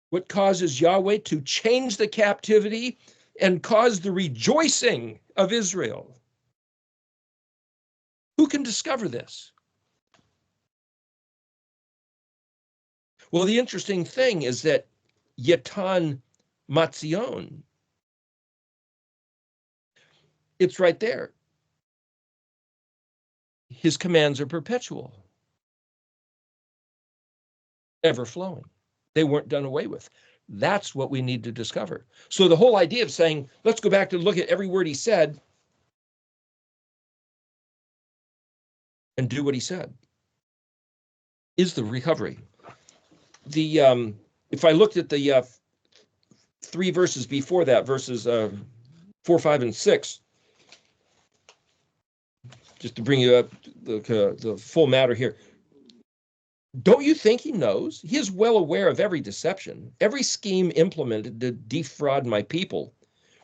what causes Yahweh to change the captivity and cause the rejoicing of Israel. Who can discover this? Well, the interesting thing is that Yetan Matzion, it's right there. His commands are perpetual, ever-flowing. They weren't done away with. That's what we need to discover. So the whole idea of saying, let's go back to look at every word he said and do what he said, is the recovery. If I looked at the 3 verses before that, verses 4, 5, and 6, just to bring you up the full matter here. Don't you think he knows? He is well aware of every deception, every scheme implemented to defraud my people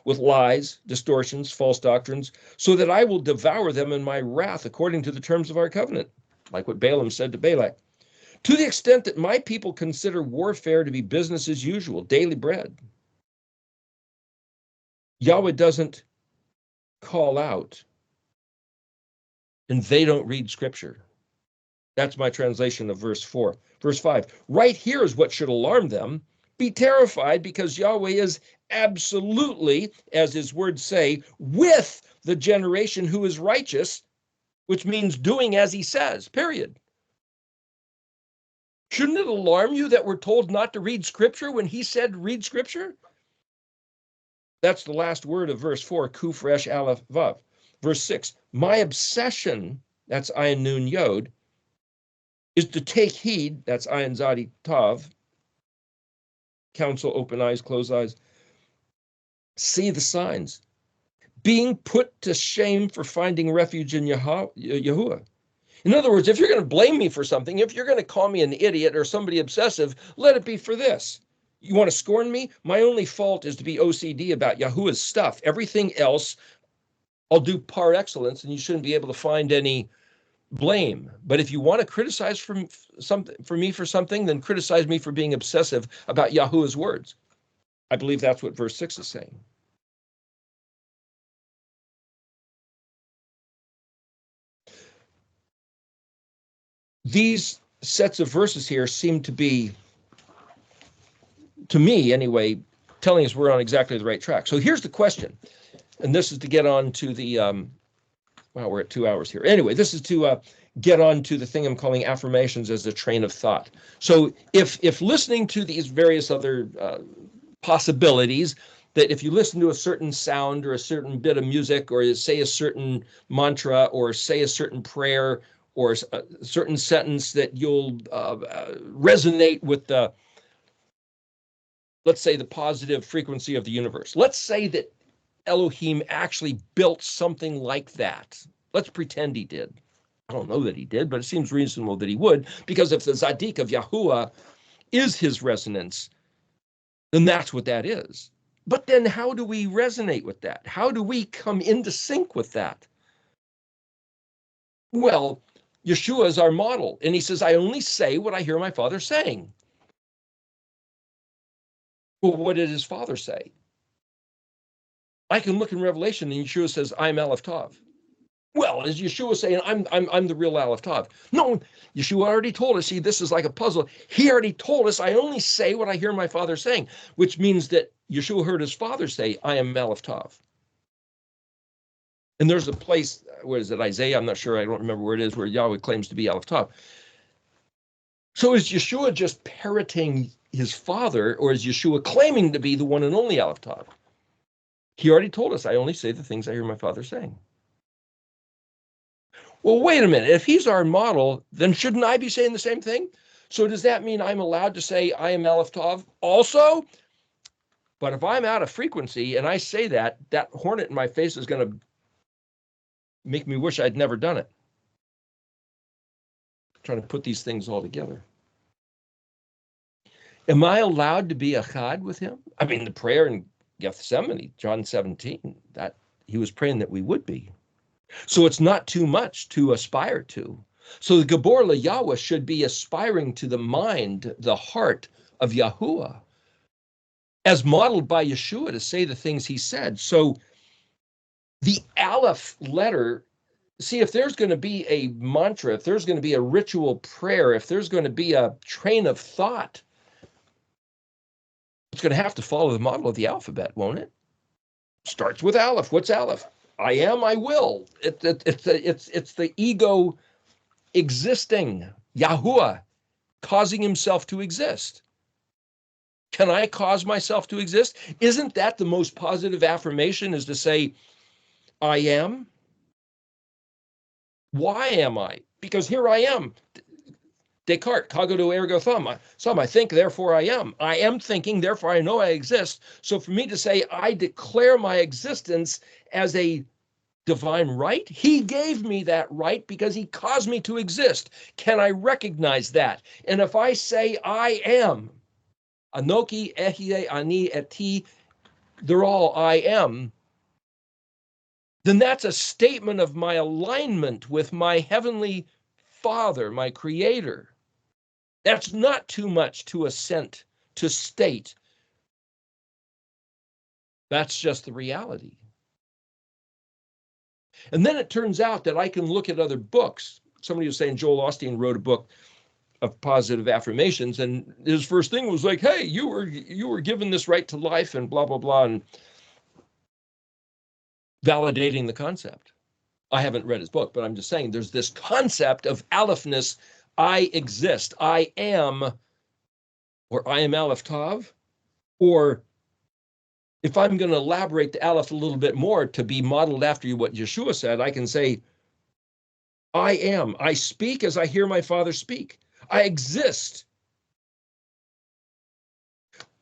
with lies, distortions, false doctrines, so that I will devour them in my wrath according to the terms of our covenant, like what Balaam said to Balak. To the extent that my people consider warfare to be business as usual, daily bread. Yahweh doesn't call out, and they don't read scripture. That's my translation of verse 4. Verse 5, right here is what should alarm them. Be terrified because Yahweh is absolutely, as his words say, with the generation who is righteous, which means doing as he says, period. Shouldn't it alarm you that we're told not to read scripture when he said read scripture? That's the last word of verse 4, Kuf Resh Aleph Vav. Verse 6, my obsession that's Ayin Nun Yod, is to take heed, that's Ayin Zadi Tav, counsel, open eyes, close eyes, see the signs, being put to shame for finding refuge in Yahuwah. In other words, if you're going to blame me for something, if you're going to call me an idiot or somebody obsessive, let it be for this. You want to scorn me? My only fault is to be OCD about Yahuwah's stuff. Everything else, I'll do par excellence, and you shouldn't be able to find any blame. But if you want to criticize me for something, then criticize me for being obsessive about Yahuwah's words. I believe that's what verse 6 is saying. These sets of verses here seem to be, to me anyway, telling us we're on exactly the right track. So here's the question, and this is to get on to the, well, we're at 2 hours here. Anyway, this is to get on to the thing I'm calling affirmations as a train of thought. So if listening to these various other possibilities, that if you listen to a certain sound or a certain bit of music or say a certain mantra or say a certain prayer or a certain sentence, that you'll resonate with the, let's say, the positive frequency of the universe. Let's say that Elohim actually built something like that. Let's pretend he did. I don't know that he did, but it seems reasonable that he would, because if the Zadik of Yahuwah is his resonance, then that's what that is. But then how do we resonate with that? How do we come into sync with that? Well, Yeshua is our model, and he says, I only say what I hear my Father saying. Well, what did his Father say? I can look in Revelation, and Yeshua says, I'm Aleph Tav. Well, is Yeshua saying, I'm the real Aleph Tav? No, Yeshua already told us. See, this is like a puzzle. He already told us, I only say what I hear my Father saying, which means that Yeshua heard his Father say, I am Aleph Tav. And there's a place, where is it, Isaiah? I'm not sure, I don't remember where it is, where Yahweh claims to be Aleph Tav. So is Yeshua just parroting his Father, or is Yeshua claiming to be the one and only Aleph Tav? He already told us, I only say the things I hear my Father saying. Well, wait a minute. If he's our model, then shouldn't I be saying the same thing? So does that mean I'm allowed to say I am Aleph Tav also? But if I'm out of frequency and I say that, that hornet in my face is going to make me wish I'd never done it. I'm trying to put these things all together. Am I allowed to be achad with him? I mean, the prayer in Gethsemane, John 17, that he was praying that we would be. So it's not too much to aspire to. So the GABOR LYHUH should be aspiring to the mind, the heart of Yahuwah, as modeled by Yeshua, to say the things he said. So the Aleph letter, see, if there's going to be a mantra, if there's going to be a ritual prayer, if there's going to be a train of thought, it's going to have to follow the model of the alphabet, won't it? Starts with Aleph. What's Aleph? I am, I will. It's the ego existing, Yahuwah causing himself to exist. Can I cause myself to exist? Isn't that the most positive affirmation, is to say, I am? Why am I? Because here I am. Descartes, cogito ergo sum. I think, therefore I am. I am thinking, therefore I know I exist. So for me to say, I declare my existence as a divine right, he gave me that right because he caused me to exist. Can I recognize that? And if I say I am, Anoki, Ehie, Ani, Eti, they're all I am, then that's a statement of my alignment with my heavenly Father, my Creator. That's not too much to assent, to state. That's just the reality. And then it turns out that I can look at other books. Somebody was saying Joel Osteen wrote a book of positive affirmations, and his first thing was like, hey, you were given this right to life and blah, blah, blah, and validating the concept. I haven't read his book, but I'm just saying there's this concept of Alephness. I exist. I am, or I am Aleph Tav, or if I'm going to elaborate the Aleph a little bit more to be modeled after what Yeshua said, I can say, I am. I speak as I hear my Father speak. I exist.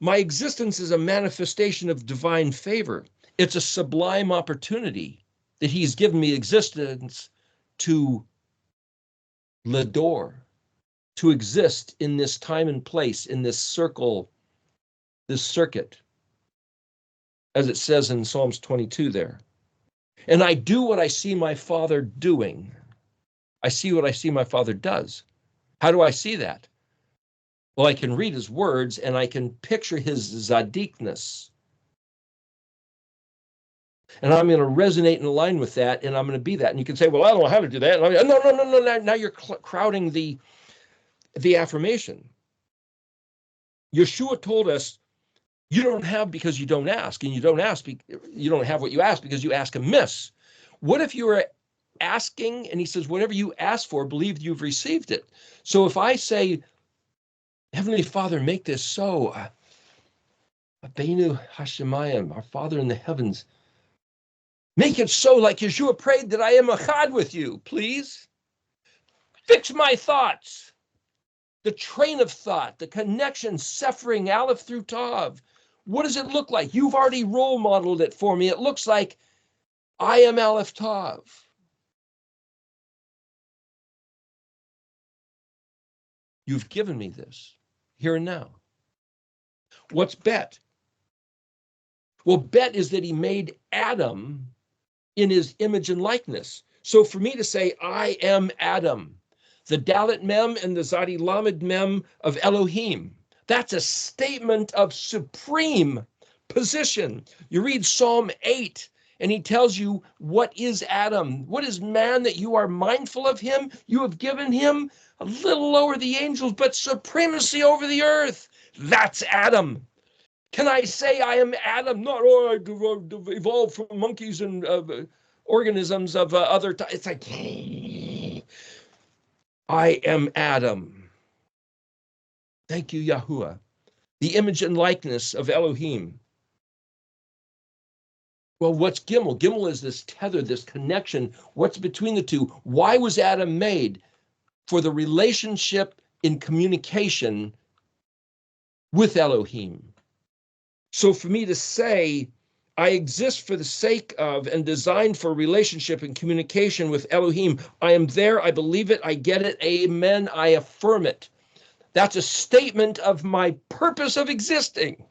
My existence is a manifestation of divine favor. It's a sublime opportunity that he's given me existence to l'adore, to exist in this time and place, in this circle, this circuit, as it says in Psalms 22 there. And I do what I see my Father doing. I see what I see my Father does. How do I see that? Well, I can read his words and I can picture his tzadikness. And I'm going to resonate and align with that, and I'm going to be that. And you can say, well, I don't know how to do that. And no. Now you're crowding the affirmation. Yeshua told us, you don't have because you don't ask, and you don't have what you ask because you ask amiss. What if you were asking, and he says, whatever you ask for, believe you've received it. So if I say, Heavenly Father, make this so, Abenu Hashemayim, our Father in the heavens, make it so like Yeshua prayed that I am echad with you, please. Fix my thoughts, the train of thought, the connection, suffering, Aleph through Tav. What does it look like? You've already role modeled it for me. It looks like I am Aleph Tav. You've given me this here and now. What's Bet? Well, Bet is that he made Adam in his image and likeness. So for me to say, I am Adam, the Dalet Mem and the Zadi Lamed Mem of Elohim, that's a statement of supreme position. You read Psalm 8, and he tells you, what is Adam? What is man that you are mindful of him? You have given him a little over the angels, but supremacy over the earth. That's Adam. Can I say I am Adam? Not, I evolved from monkeys and organisms of other types. It's like, I am Adam. Thank you, Yahuwah. The image and likeness of Elohim. Well, what's Gimel? Gimel is this tether, this connection. What's between the two? Why was Adam made? For the relationship in communication with Elohim. So for me to say, I exist for the sake of and designed for relationship and communication with Elohim. I am there. I believe it. I get it. Amen. I affirm it. That's a statement of my purpose of existing.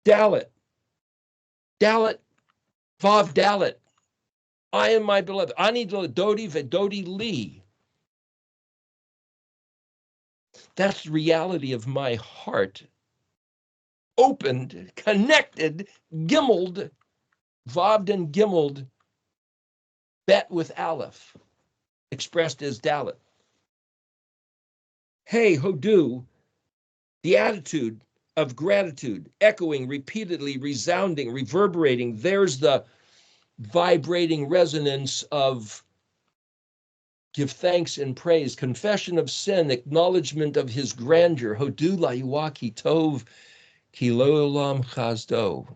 Dalet. Dalet. Vav Dalet. I am my beloved. Ani Dodi Vedodi Li. That's the reality of my heart. Opened, connected, gimmeled, vaved and gimmeled, Bet with Aleph, expressed as Dalet. Hey, Hodu, the attitude of gratitude, echoing, repeatedly, resounding, reverberating. There's the vibrating resonance of give thanks and praise, confession of sin, acknowledgement of his grandeur. Hodu LYHUH ki tov ki lo olam chazdo.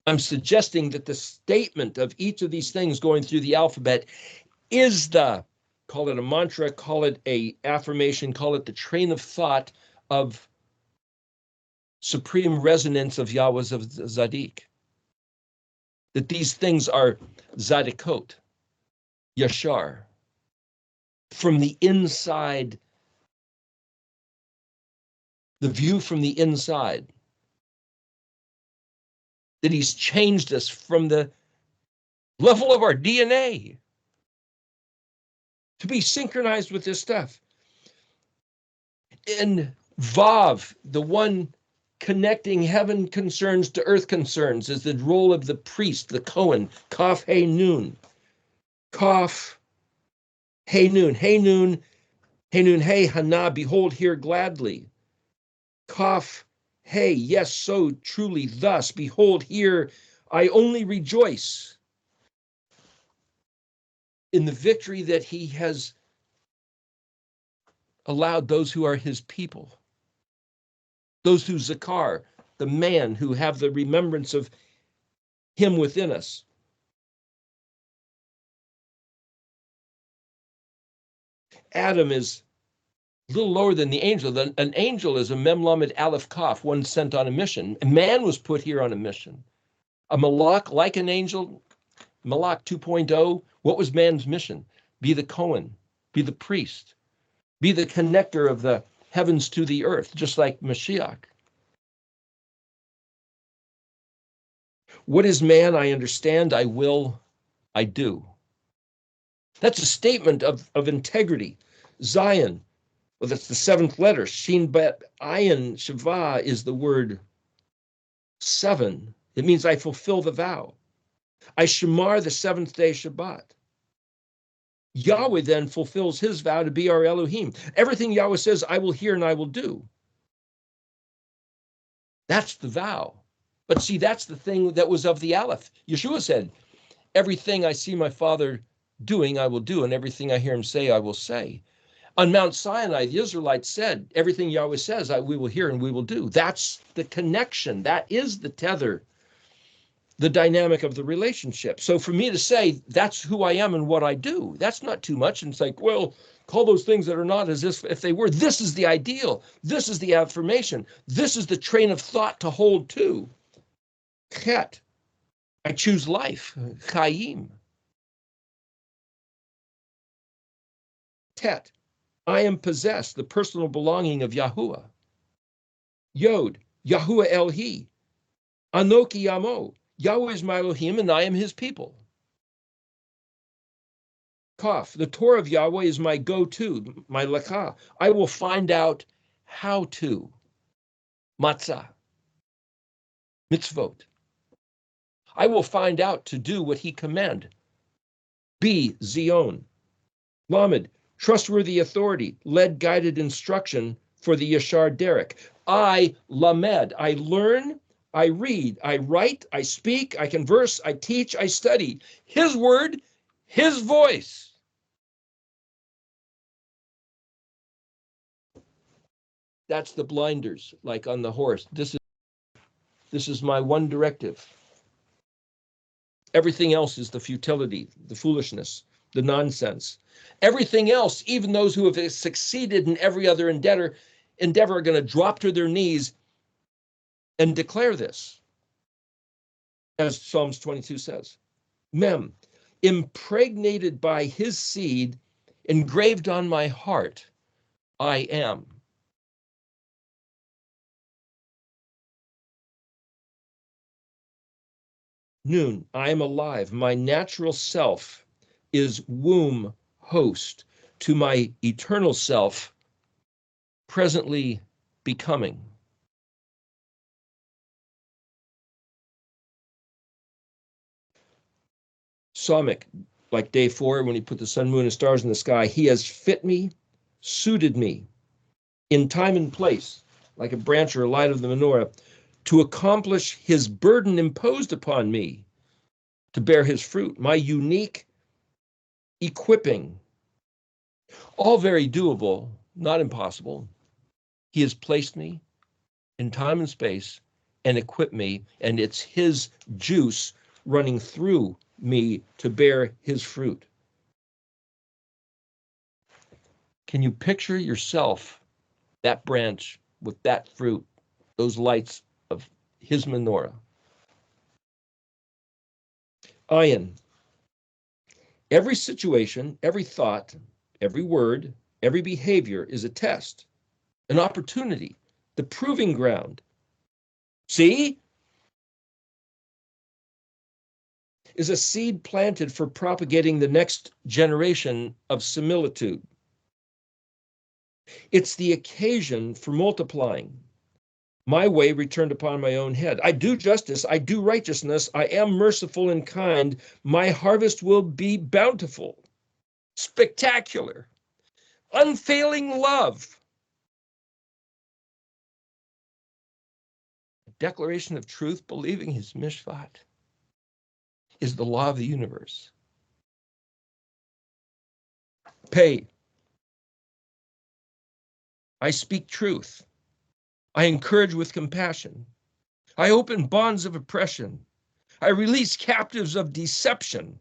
I'm suggesting that the statement of each of these things going through the alphabet is the, call it a mantra, call it a affirmation, call it the train of thought of supreme resonance of Yahweh's of Zadik. That these things are Zadikot, Yashar, from the inside, the view from the inside. That he's changed us from the level of our DNA to be synchronized with this stuff. And Vav, the one connecting heaven concerns to earth concerns, is the role of the priest, the Kohen. Kaf Hey Nun. Kaf Hey Nun. Hey Nun. Hey Nun. Hey Hana. Behold here gladly. Kaf Hey. Yes, so truly thus. Behold here. I only rejoice in the victory that he has allowed those who are his people. Those who Zakar, the man who have the remembrance of him within us. Adam is a little lower than the angel. An angel is a mem lamed aleph kaf, one sent on a mission. A man was put here on a mission. A malach, like an angel, Malach 2.0, what was man's mission? Be the Cohen, be the priest, be the connector of the heavens to the earth, just like Mashiach. What is man? I understand, I will, I do. That's a statement of integrity. Zion, well, that's the seventh letter. Shin Bet Ayin Shava is the word seven. It means I fulfill the vow. I shamar the seventh day Shabbat. Yahweh then fulfills his vow to be our Elohim. Everything Yahweh says, I will hear and I will do. That's the vow. But see, that's the thing that was of the Aleph. Yeshua said, everything I see my Father doing, I will do, and everything I hear him say, I will say. On Mount Sinai, the Israelites said, everything Yahweh says, we will hear and we will do. That's the connection. That is the tether, the dynamic of the relationship. So for me to say, that's who I am and what I do, that's not too much. And it's like, well, call those things that are not as if they were. This is the ideal. This is the affirmation. This is the train of thought to hold to. Chet, I choose life. Chaim. Tet, I am possessed, the personal belonging of Yahuwah. Yod, Yahuwah Elhi. Anoki Yamo, Yahweh is my Elohim and I am his people. Kaf, the Torah of Yahweh is my go-to, my lekah. I will find out how to. Matzah, mitzvot. I will find out to do what he commanded. Be Zion. Lamed, trustworthy authority, led guided instruction for the Yashar Derek. I lamed, I learn, I read, I write, I speak, I converse, I teach, I study. His word, his voice. That's the blinders, like on the horse. This is my one directive. Everything else is the futility, the foolishness, the nonsense. Everything else, even those who have succeeded in every other endeavor are going to drop to their knees and declare this, as Psalms 22 says. Mem, impregnated by his seed, engraved on my heart, I am. Noon, I am alive. My natural self is womb host to my eternal self, presently becoming. Samik, like day 4, when he put the sun, moon, and stars in the sky, he has fit me, suited me in time and place, like a branch or a light of the menorah, to accomplish his burden imposed upon me, to bear his fruit, my unique equipping. All very doable, not impossible. He has placed me in time and space and equipped me, and it's his juice running through me to bear his fruit. Can you picture yourself, that branch with that fruit, those lights of his menorah? Ayin. Every situation, every thought, every word, every behavior is a test, an opportunity, the proving ground. See? Is a seed planted for propagating the next generation of similitude. It's the occasion for multiplying. My way returned upon my own head. I do justice, I do righteousness, I am merciful and kind. My harvest will be bountiful, spectacular, unfailing love. Declaration of truth, believing his mishpat, is the law of the universe. Pay. I speak truth. I encourage with compassion. I open bonds of oppression. I release captives of deception.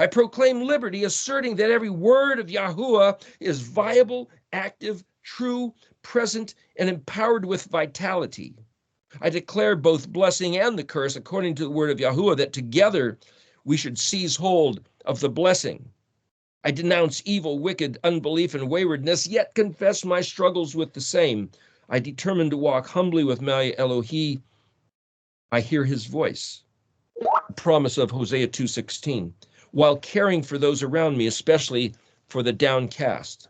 I proclaim liberty, asserting that every word of Yahuwah is viable, active, true, present, and empowered with vitality. I declare both blessing and the curse according to the word of Yahuwah, that together we should seize hold of the blessing. I denounce evil, wicked, unbelief, and waywardness, yet confess my struggles with the same. I determine to walk humbly with my Elohi. I hear his voice. Promise of Hosea 2:16, while caring for those around me, especially for the downcast.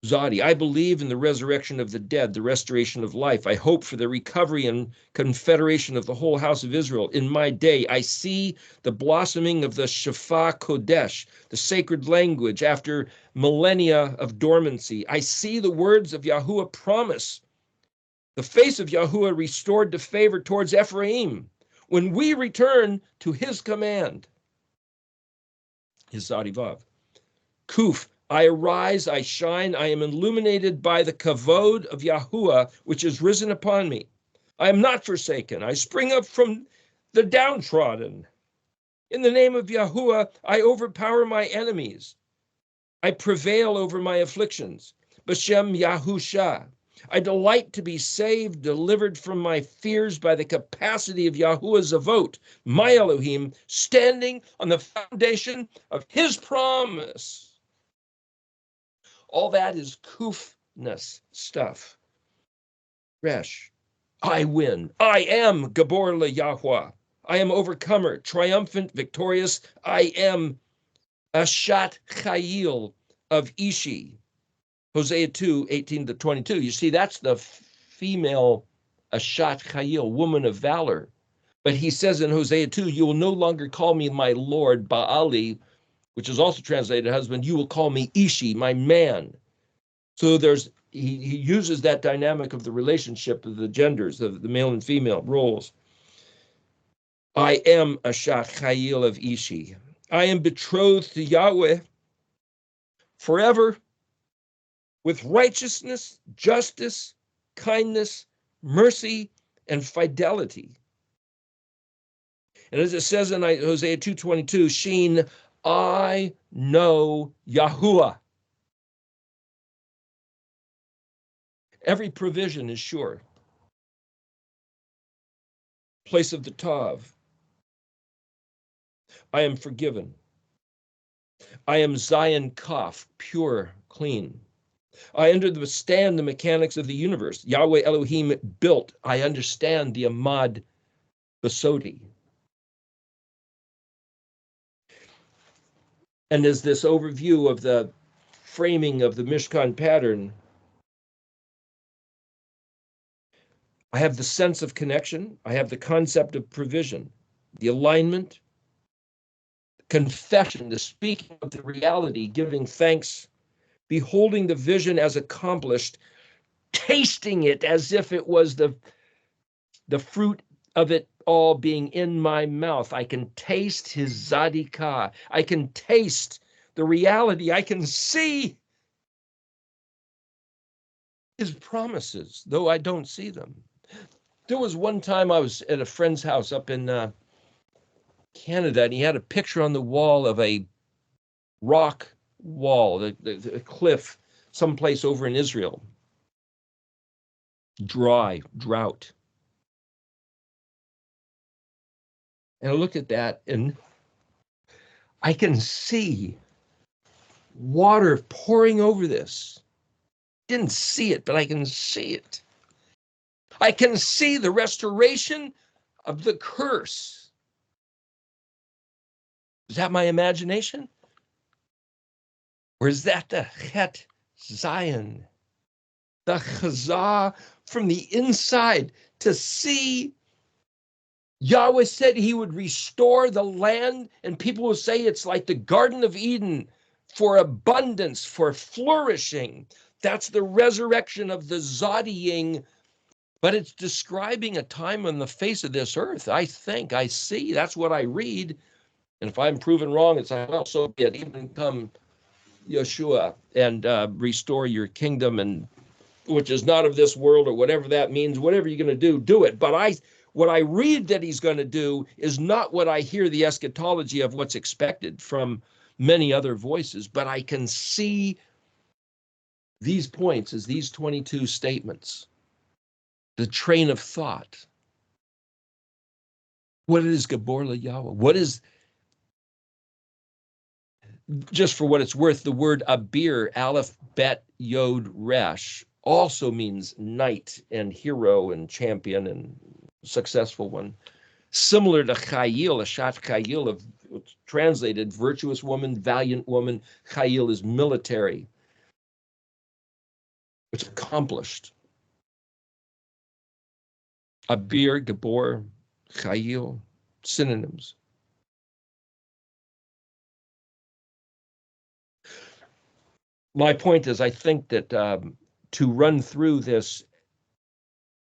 Zadi, I believe in the resurrection of the dead, the restoration of life. I hope for the recovery and confederation of the whole house of Israel. In my day, I see the blossoming of the Shafah Kodesh, the sacred language after millennia of dormancy. I see the words of Yahuwah promise, the face of Yahuwah restored to favor towards Ephraim, when we return to his command. His Zadi Vav. Kuf, I arise, I shine, I am illuminated by the kavod of Yahuwah, which is risen upon me. I am not forsaken. I spring up from the downtrodden. In the name of Yahuwah, I overpower my enemies. I prevail over my afflictions. B'Shem Yahusha. I delight to be saved, delivered from my fears by the capacity of Yahuwah's avot, my Elohim, standing on the foundation of his promise. All that is kufness stuff. Resh, I win. I am GABOR LYHUH. I am overcomer, triumphant, victorious. I am Ashat Chayil of Ishi. Hosea 2:18-22. You see, that's the female Ashat Chayil, woman of valor. But he says in Hosea 2, you will no longer call me my Lord, Baali, which is also translated husband. You will call me Ishi, my man. So he uses that dynamic of the relationship of the genders, of the male and female roles. I am Ashat Chayil of Ishi. I am betrothed to Yahweh forever with righteousness, justice, kindness, mercy, and fidelity. And as it says in Hosea 2:22, Sheen, I know Yahuwah. Every provision is sure. Place of the Tav. I am forgiven. I am Zion Kaf, pure, clean. I understand the mechanics of the universe. Yahweh Elohim built. I understand the Amad Basodi. And as this overview of the framing of the Mishkan pattern, I have the sense of connection. I have the concept of provision, the alignment, confession, the speaking of the reality, giving thanks, beholding the vision as accomplished, tasting it as if it was the fruit of it all being in my mouth. I can taste his zadikah. I can taste the reality. I can see his promises, though I don't see them. There was one time I was at a friend's house up in Canada, and he had a picture on the wall of a rock wall, the cliff, someplace over in Israel. Drought. And I looked at that, and I can see water pouring over this. Didn't see it, but I can see it. I can see the restoration of the curse. Is that my imagination? Or is that the Het Zion? The Chazah from the inside to see. Yahweh said he would restore the land, and people will say it's like the Garden of Eden for abundance, for flourishing. That's the resurrection of the Zodiying, but it's describing a time on the face of this earth. I think, I see, that's what I read. And if I'm proven wrong, it's like, well, so be it. Even come Yeshua and restore your kingdom, and which is not of this world, or whatever that means. Whatever you're going to do it. But what I read that he's going to do is not what I hear the eschatology of what's expected from many other voices, but I can see these points as these 22 statements, the train of thought. What is GABOR Yahweh? What is, just for what it's worth, the word Abir, Aleph, Bet, Yod, Resh, also means knight and hero and champion and successful one. Similar to Chayil, Ashat Chayil, of translated virtuous woman, valiant woman. Chayil is military. It's accomplished. Abir, Gabor, Chayil, synonyms. My point is, I think that to run through this,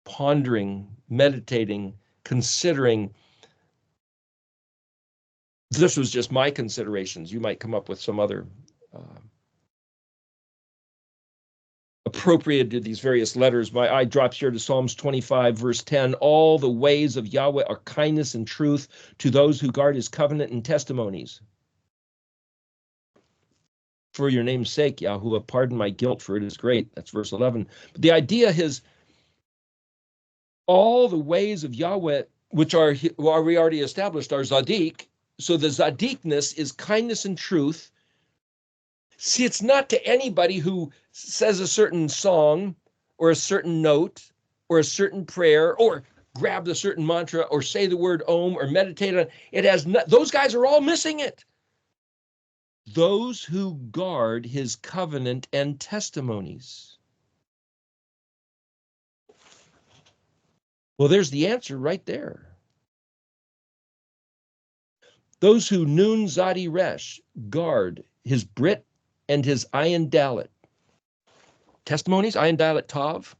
pondering, meditating, considering, this was just my considerations. You might come up with some other appropriated to these various letters. My eye drops here to Psalms 25, verse 10. All the ways of Yahweh are kindness and truth to those who guard his covenant and testimonies. For your name's sake, Yahuwah, pardon my guilt, for it is great. That's verse 11. But the idea is all the ways of Yahweh, which are we already established, are Zadik. So the Zadikness is kindness and truth. See, it's not to anybody who says a certain song or a certain note or a certain prayer or grab the certain mantra or say the word Om or meditate on it. Has not, those guys are all missing it. Those who guard his covenant and testimonies. Well, there's the answer right there. Those who Nun Zadi Resh guard his Brit and his Ayin Dalet. Testimonies, Ayin Dalet Tav.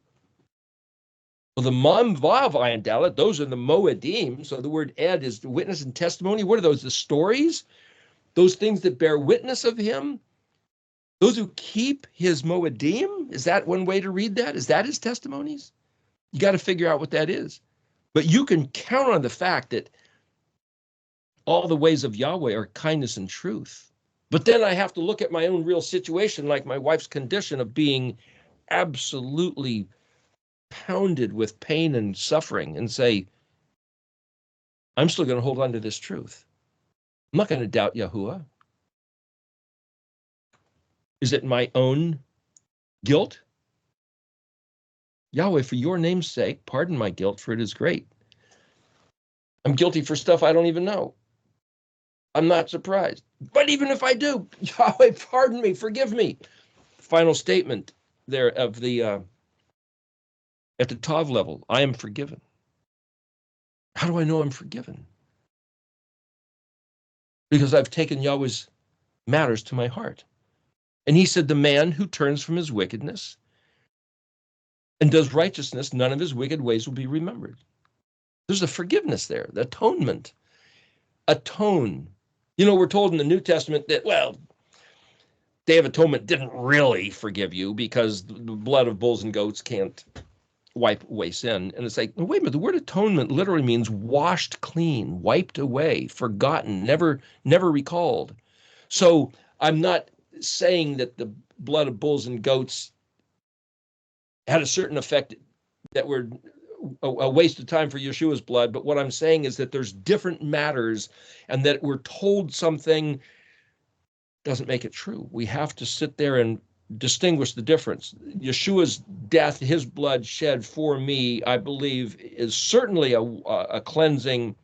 Well, the Mam Vav Ayin Dalet, those are the Moedim. So the word Ed is the witness and testimony. What are those? The stories? Those things that bear witness of him? Those who keep his Moedim? Is that one way to read that? Is that his testimonies? You got to figure out what that is. But you can count on the fact that all the ways of Yahweh are kindness and truth. But then I have to look at my own real situation, like my wife's condition of being absolutely pounded with pain and suffering, and say, I'm still going to hold on to this truth. I'm not going to doubt Yahuwah. Is it my own guilt? Yahweh, for your name's sake, pardon my guilt, for it is great. I'm guilty for stuff I don't even know. I'm not surprised. But even if I do, Yahweh, pardon me, forgive me. Final statement there of the, at the Tav level, I am forgiven. How do I know I'm forgiven? Because I've taken Yahweh's matters to my heart. And he said, the man who turns from his wickedness and does righteousness, none of his wicked ways will be remembered. There's a forgiveness there, the atonement. Atone. You know, we're told in the New Testament that, well, Day of Atonement didn't really forgive you because the blood of bulls and goats can't wipe away sin. And it's like, wait a minute, the word atonement literally means washed clean, wiped away, forgotten, never recalled. So I'm not saying that the blood of bulls and goats had a certain effect that were a waste of time for Yeshua's blood. But what I'm saying is that there's different matters, and that we're told something doesn't make it true. We have to sit there and distinguish the difference. Yeshua's death, his blood shed for me, I believe, is certainly a cleansing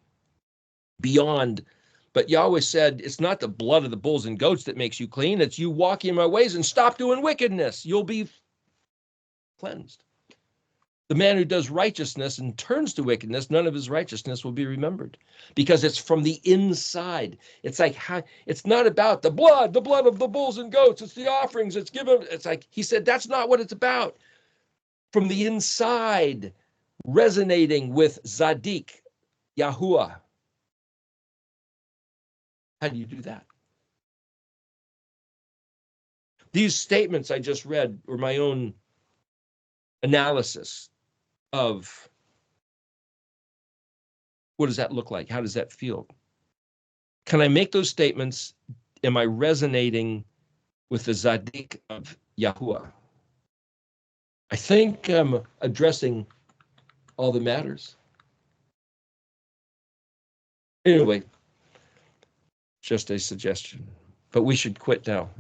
beyond. But Yahweh said, it's not the blood of the bulls and goats that makes you clean. It's you walking in my ways and stop doing wickedness. You'll be cleansed. The man who does righteousness and turns to wickedness, none of his righteousness will be remembered, because it's from the inside. It's like, it's not about the blood of the bulls and goats. It's the offerings. It's given. It's like, he said, that's not what it's about. From the inside, resonating with Zadik, Yahuwah. How do you do that? These statements I just read were my own analysis of What does that look like? How does that feel? Can I make those statements? Am I resonating with the Zadik of YHUH? I think I'm addressing all that matters. Anyway, just a suggestion. But we should quit now.